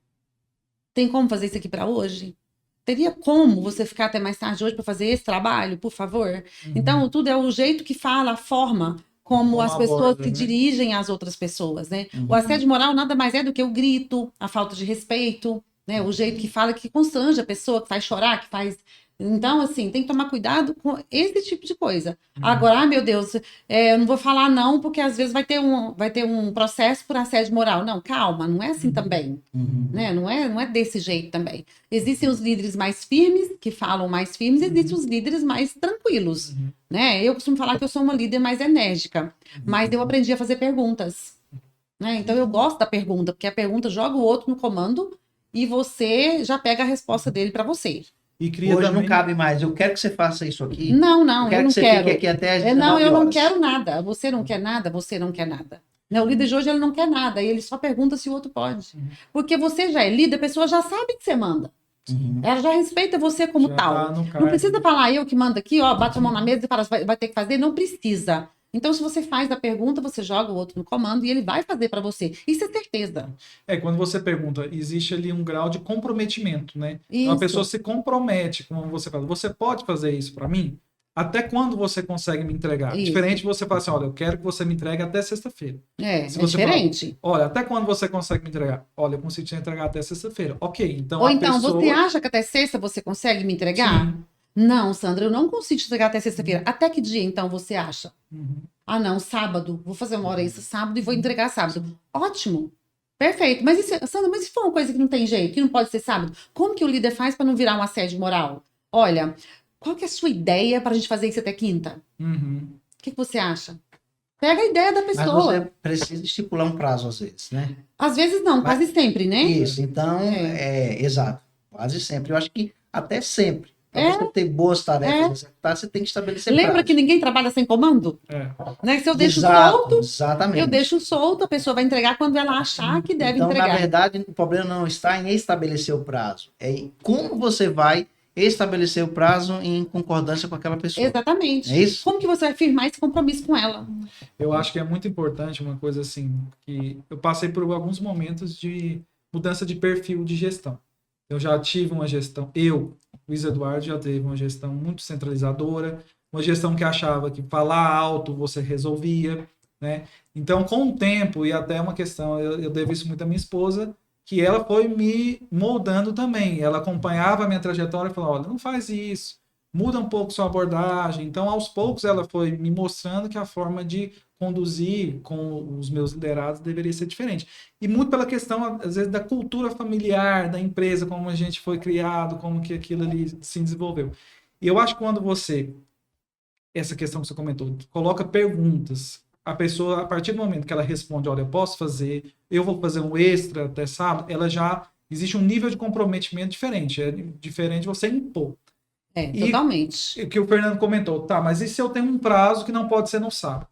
Tem como fazer isso aqui para hoje? Teria como você ficar até mais tarde hoje para fazer esse trabalho, por favor? Então, tudo é o jeito que fala, a forma como as pessoas se dirigem às outras pessoas, né? O assédio moral nada mais é do que o grito, a falta de respeito, né? O jeito que fala, que constrange a pessoa, que faz chorar, que faz... Então, assim, tem que tomar cuidado com esse tipo de coisa. Agora, meu Deus, eu não vou falar não, porque às vezes vai ter um processo por assédio moral. Não, calma, não é assim também. Né? Não é desse jeito também. Existem os líderes mais firmes, que falam mais firmes, e existem os líderes mais tranquilos. Né? Eu costumo falar que eu sou uma líder mais enérgica, mas eu aprendi a fazer perguntas. Né? Então, eu gosto da pergunta, porque a pergunta joga o outro no comando e você já pega a resposta dele para você. E cria hoje também... não cabe mais. Eu quero que você faça isso aqui. Não, eu quero eu não que você quero. fique aqui até às 19 Não, eu não horas. quero nada. Você não quer nada, você não quer nada. Né? O líder de hoje ele não quer nada, ele só pergunta se o outro pode. Porque você já é líder, a pessoa já sabe que você manda. Ela já respeita você como Já tal. tá no Não cargo. precisa falar, eu que mando aqui, ó, bate a mão na mesa e fala, vai ter que fazer. Não precisa. Então, se você faz a pergunta, você joga o outro no comando e ele vai fazer para você. Isso é certeza. Quando você pergunta, existe ali um grau de comprometimento, né? Então, a Isso. pessoa se compromete, como você fala, você pode fazer isso para mim? Até quando você consegue me entregar? Isso. Diferente de você falar assim, olha, eu quero que você me entregue até sexta-feira. É Se você diferente. Olha, até quando você consegue me entregar? Olha, eu consigo te entregar até sexta-feira. Ok, então Ou a então, pessoa... você acha que até sexta você consegue me entregar? Sim. Não, Sandra, eu não consigo te entregar até sexta-feira. Até que dia, então, você acha? Uhum. Ah, não, sábado. Vou fazer uma hora isso sábado e vou entregar sábado. Ótimo. Perfeito. Mas, Sandra, mas se for uma coisa que não tem jeito, que não pode ser sábado, como que o líder faz para não virar um assédio moral? Olha, qual que é a sua ideia para a gente fazer isso até quinta? Uhum. O que você acha? Pega a ideia da Mas pessoa. você precisa estipular um prazo às vezes, né? Às vezes não, Mas- quase sempre, né? Isso, então, exato, quase sempre. Eu acho que até sempre. Para você ter boas tarefas a executar, você tem que estabelecer Lembra prazo. que ninguém trabalha sem comando? É. Né? Se eu deixo Exato, solto, exatamente. eu deixo solto, a pessoa vai entregar quando ela achar que deve Então, entregar. na verdade, o problema não está em estabelecer o prazo, é em como você vai estabelecer o prazo em concordância com aquela pessoa. Exatamente. É isso? Como que você vai firmar esse compromisso com ela? Eu acho que é muito importante uma coisa assim, que eu passei por alguns momentos de mudança de perfil de gestão. Eu já tive uma gestão, Luiz Eduardo, já teve uma gestão muito centralizadora, uma gestão que achava que falar alto você resolvia, né? Então, com o tempo, e até uma questão, eu devo isso muito à minha esposa, que ela foi me moldando também. Ela acompanhava a minha trajetória e falou, olha, não faz isso, muda um pouco sua abordagem. Então, aos poucos, ela foi me mostrando que a forma de conduzir com os meus liderados deveria ser diferente. E muito pela questão, às vezes, da cultura familiar, da empresa, como a gente foi criado, como que aquilo ali se desenvolveu. E eu acho que quando você, essa questão que você comentou, coloca perguntas, a pessoa, a partir do momento que ela responde, olha, eu posso fazer, eu vou fazer um extra até sábado, ela já, existe um nível de comprometimento diferente, é diferente você impor. Totalmente. E o que o Fernando comentou, tá, mas e se eu tenho um prazo que não pode ser no sábado?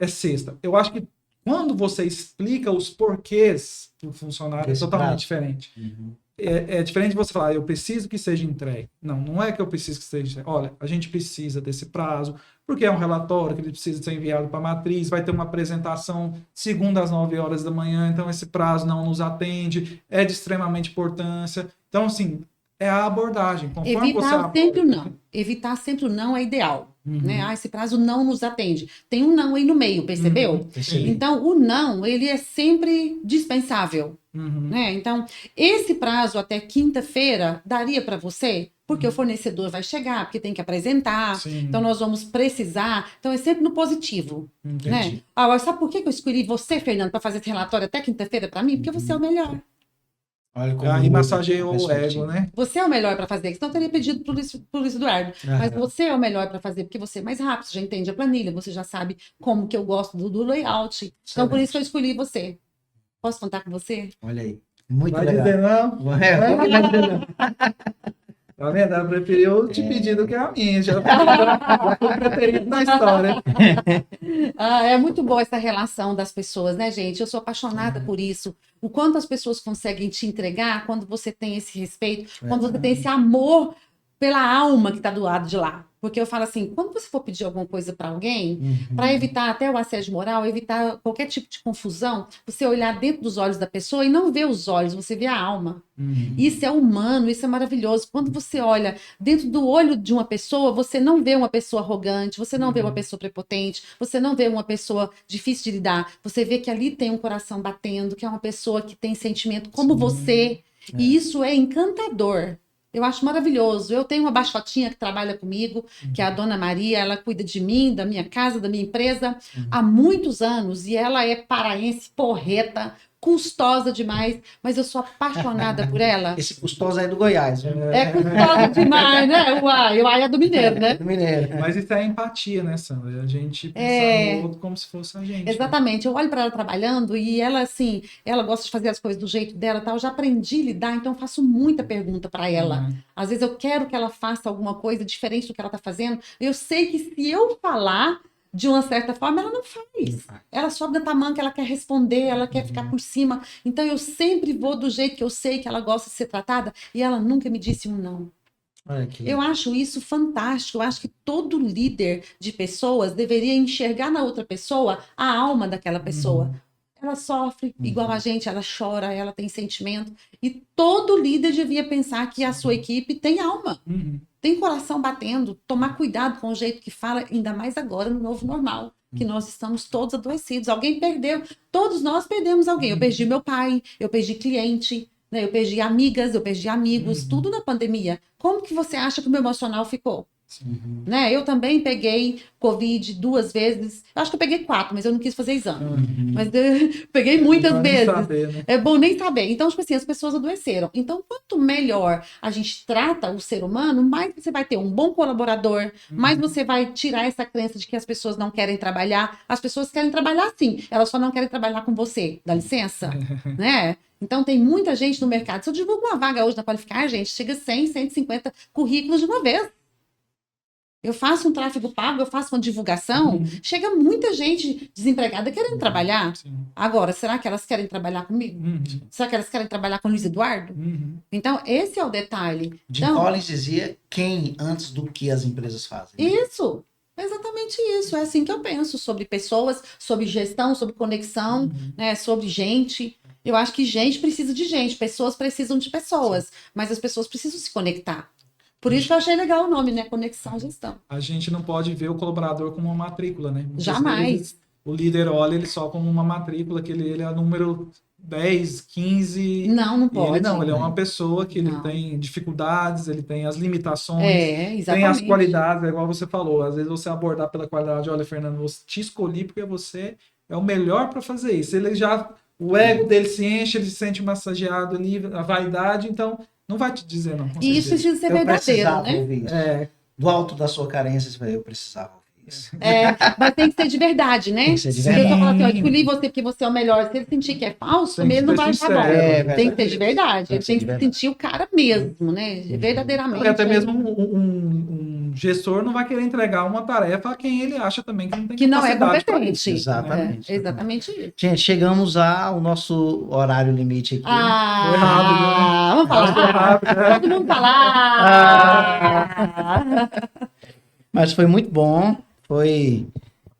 É sexta. Eu acho que quando você explica os porquês do funcionário, é totalmente diferente. Uhum. É diferente de você falar, eu preciso que seja entregue. Não, não é que eu preciso que seja entregue. Olha, a gente precisa desse prazo, porque é um relatório que ele precisa ser enviado para a matriz, vai ter uma apresentação segunda às 9 horas da manhã, então esse prazo não nos atende, é de extremamente importância. Então, assim, é a abordagem. Conforme Evitar sempre o não. Evitar sempre o não é ideal. Né? Ah, esse prazo não nos atende. Tem um não aí no meio, percebeu? Percebi. Então, o não, ele é sempre dispensável. Né? Então, esse prazo até quinta-feira daria para você? Porque o fornecedor vai chegar, porque tem que apresentar. Sim. Então, nós vamos precisar. Então, é sempre no positivo. Né? Agora, sabe por que eu escolhi você, Fernando, para fazer esse relatório até quinta-feira para mim? Porque você é o melhor. Olha como Aí muda massageou a o perspectiva. ego, né? Você é o melhor para fazer, senão eu teria pedido para o Luiz Eduardo. Mas Aham. você é o melhor para fazer, porque você é mais rápido, você já entende a planilha, você já sabe como que eu gosto do layout. Então, por isso que eu escolhi você. Posso contar com você? Olha aí. Muito Vai legal. dizer não? É, por que vai dizer não? Tá vendo? Ela preferiu te pedir do que a minha. Já foi preterido na história. Ah, é muito boa essa relação das pessoas, né, gente? Eu sou apaixonada por isso. O quanto as pessoas conseguem te entregar quando você tem esse respeito, quando você tem esse amor pela alma que está do lado de lá. Porque eu falo assim, quando você for pedir alguma coisa para alguém, para evitar até o assédio moral, evitar qualquer tipo de confusão, você olhar dentro dos olhos da pessoa e não ver os olhos, você vê a alma. Isso é humano, isso é maravilhoso. Quando você olha dentro do olho de uma pessoa, você não vê uma pessoa arrogante, você não vê uma pessoa prepotente, você não vê uma pessoa difícil de lidar. Você vê que ali tem um coração batendo, que é uma pessoa que tem sentimento como você. E isso é encantador. Eu acho maravilhoso. Eu tenho uma baixotinha que trabalha comigo, que é a Dona Maria, ela cuida de mim, da minha casa, da minha empresa, há muitos anos, e ela é paraense, porreta, custosa demais, mas eu sou apaixonada por ela. Esse custoso aí é do Goiás. Viu? É custosa demais, né? O ai é do mineiro, né? Do Mineiro. Mas isso é empatia, né, Sandra? A gente pensar no outro como se fosse a gente. Exatamente. Eu olho para ela trabalhando e ela, assim, ela gosta de fazer as coisas do jeito dela, tal. Eu já aprendi a lidar, então eu faço muita pergunta para ela. Às vezes eu quero que ela faça alguma coisa diferente do que ela está fazendo. Eu sei que se eu falar de uma certa forma, ela não faz. Ela sobe na tamanca, ela quer responder, ela quer ficar por cima. Então, eu sempre vou do jeito que eu sei que ela gosta de ser tratada e ela nunca me disse um não. Olha que Eu acho isso fantástico. Eu acho que todo líder de pessoas deveria enxergar na outra pessoa a alma daquela pessoa. Ela sofre igual a gente, ela chora, ela tem sentimento. E todo líder devia pensar que a sua equipe tem alma, tem coração batendo, tomar cuidado com o jeito que fala, ainda mais agora no novo normal, que nós estamos todos adoecidos. Alguém perdeu, todos nós perdemos alguém. Eu perdi meu pai, eu perdi cliente, né? Eu perdi amigas, eu perdi amigos, tudo na pandemia. Como que você acha que o meu emocional ficou? Né? Eu também peguei Covid 2 vezes. Eu acho que eu peguei 4, mas eu não quis fazer exame. Mas eu peguei muitas vezes. Saber, né? É bom nem saber. Então, tipo assim, as pessoas adoeceram. Então, quanto melhor a gente trata o ser humano, mais você vai ter um bom colaborador, mais você vai tirar essa crença de que as pessoas não querem trabalhar. As pessoas querem trabalhar sim, elas só não querem trabalhar com você. Dá licença? Né? Então, tem muita gente no mercado. Se eu divulgo uma vaga hoje na Qualificar, gente, chega a 100, 150 currículos de uma vez. Eu faço um tráfego pago, eu faço uma divulgação, chega muita gente desempregada querendo trabalhar. Agora, será que elas querem trabalhar comigo? Será que elas querem trabalhar com o Luiz Eduardo? Então, esse é o detalhe. Jim Então, Collins dizia quem antes do que as empresas fazem. isso, exatamente isso. É assim que eu penso sobre pessoas, sobre gestão, sobre conexão, né, sobre gente. Eu acho que gente precisa de gente, pessoas precisam de pessoas, mas as pessoas precisam se conectar. Por isso que eu achei legal o nome, né? Conexão Gestão. A gente não pode ver o colaborador como uma matrícula, né? Muitas Jamais. vezes, o líder olha ele só como uma matrícula, que ele é número 10, 15. Não E pode. ele não, ele é uma pessoa que ele Não. tem dificuldades, ele tem as limitações, Exatamente. tem as qualidades, é igual você falou. Às vezes você abordar pela qualidade, olha, Fernando, eu te escolhi porque você é o melhor para fazer isso. Ele já, o ego dele se enche, ele se sente massageado ali, a vaidade, então não vai te dizer não. E isso precisa ser Eu verdadeiro, precisava né? ouvir isso. É, Do alto da sua carência, eu precisava ouvir isso. Mas tem que ser de verdade, né? Tem que ser de Se eu só verdade. falar assim, ó, escolhi você porque você é o melhor, se ele sentir que é falso, Tem que também ele não ser vai achar sincero. bom. É, Tem que ser de verdade. Tem Ele que ser tem de que verdade. sentir o cara mesmo, né? Verdadeiramente. e até mesmo um gestor não vai querer entregar uma tarefa a quem ele acha também que não tem Que não é capacidade para competente. isso. Exatamente. É, exatamente isso. Gente, chegamos ao nosso horário limite aqui. Foi rápido, né? Vamos Foi falar. rápido, né? Todo mundo falar. Mas foi muito bom. Foi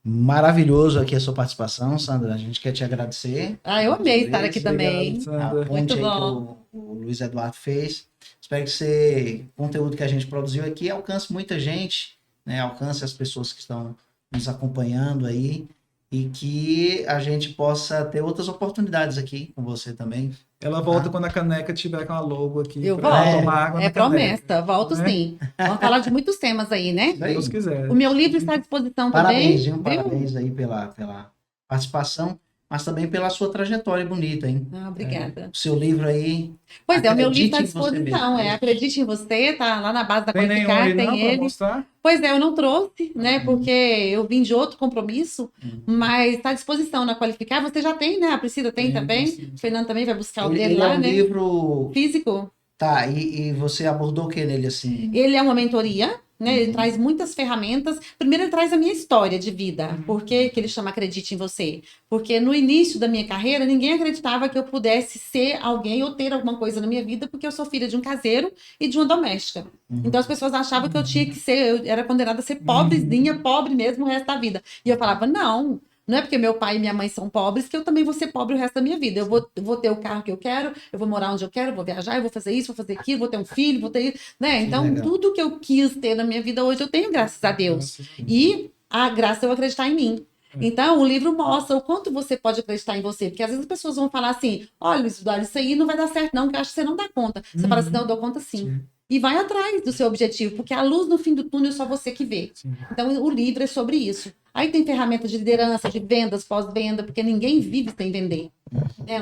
maravilhoso aqui a sua participação, Sandra. A gente quer te agradecer. Eu amei estar aqui também. Obrigado, A Sandra. ponte Muito aí bom. que o Luiz Eduardo fez. Espero que esse conteúdo que a gente produziu aqui alcance muita gente, né? Alcance as pessoas que estão nos acompanhando aí e que a gente possa ter outras oportunidades aqui com você também. Ela volta quando a caneca tiver com a logo aqui. Eu pra volto. tomar água É na caneca. promessa. Volto Né? sim. Vamos falar de muitos temas aí, né? Isso aí. Deus quiser. O meu livro está à disposição Parabéns, também. viu? Parabéns aí pela participação, mas também pela sua trajetória bonita, hein? Obrigada. O seu livro aí. Pois é, o meu livro está à Acredite em você disposição. mesmo. Acredite em você, tá lá na base da Tem nenhum Qualificar, aí não tem para ele. mostrar? Pois é, eu não trouxe, né? Porque eu vim de outro compromisso, mas está à disposição na Qualificar. Você já tem, né? A Priscila tem também. sim. O Fernando também vai buscar o Ele dele é lá, um né? livro. Físico. Tá, e você abordou o que nele assim? Ele é uma mentoria, né? Ele traz muitas ferramentas. Primeiro, ele traz a minha história de vida. Por que que ele chama Acredite em Você? Porque no início da minha carreira, ninguém acreditava que eu pudesse ser alguém ou ter alguma coisa na minha vida, porque eu sou filha de um caseiro e de uma doméstica. Então, as pessoas achavam que eu tinha que ser, eu era condenada a ser pobrezinha, pobre mesmo o resto da vida. E eu falava, não. Não é porque meu pai e minha mãe são pobres que eu também vou ser pobre o resto da minha vida. Eu vou ter o carro que eu quero, eu vou morar onde eu quero, eu vou viajar, eu vou fazer isso, vou fazer aquilo, vou ter um filho, vou ter... Né? Então, legal. tudo que eu quis ter na minha vida hoje, eu tenho, graças a Deus. E a graça é eu acreditar em mim. Então, o livro mostra o quanto você pode acreditar em você. Porque às vezes as pessoas vão falar assim, olha, Luiz Eduardo, isso aí não vai dar certo não, porque eu acho que você não dá conta. Você fala assim, não, eu dou conta sim. E vai atrás do seu objetivo, porque a luz no fim do túnel é só você que vê. Então, o livro é sobre isso. Aí tem ferramentas de liderança, de vendas, pós-venda, porque ninguém vive sem vender.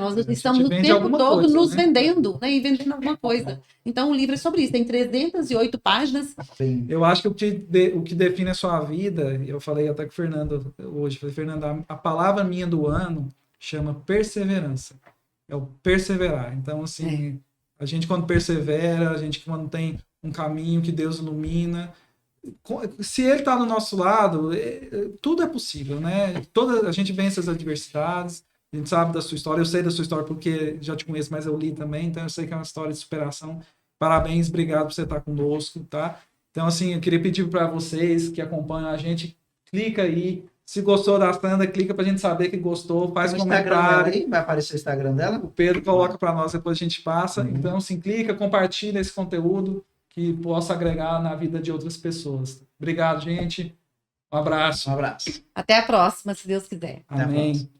Nós estamos o vende tempo alguma todo coisa, nos né? vendendo, né? E vendendo alguma coisa. Então, o livro é sobre isso. Tem 308 páginas. Bem, Eu acho que o que define a sua vida, eu falei até com o Fernando hoje, falei, Fernando, a palavra minha do ano chama perseverança. É o perseverar. Então, assim, a gente quando persevera, a gente quando tem um caminho que Deus ilumina, se ele está do nosso lado, tudo é possível, né? A gente vence as adversidades, a gente sabe da sua história, eu sei da sua história porque já te conheço, mas eu li também, então eu sei que é uma história de superação. Parabéns, obrigado por você estar conosco, tá? Então, assim, eu queria pedir para vocês que acompanham a gente, clica aí. Se gostou da Sandra, clica pra gente saber que gostou, faz um comentário. Aí, vai aparecer o Instagram dela? O Pedro coloca para nós, depois a gente passa. Então, assim, clica, compartilha esse conteúdo que possa agregar na vida de outras pessoas. Obrigado, gente. Um abraço. Um abraço. Até a próxima, se Deus quiser. Até a Amém. próxima.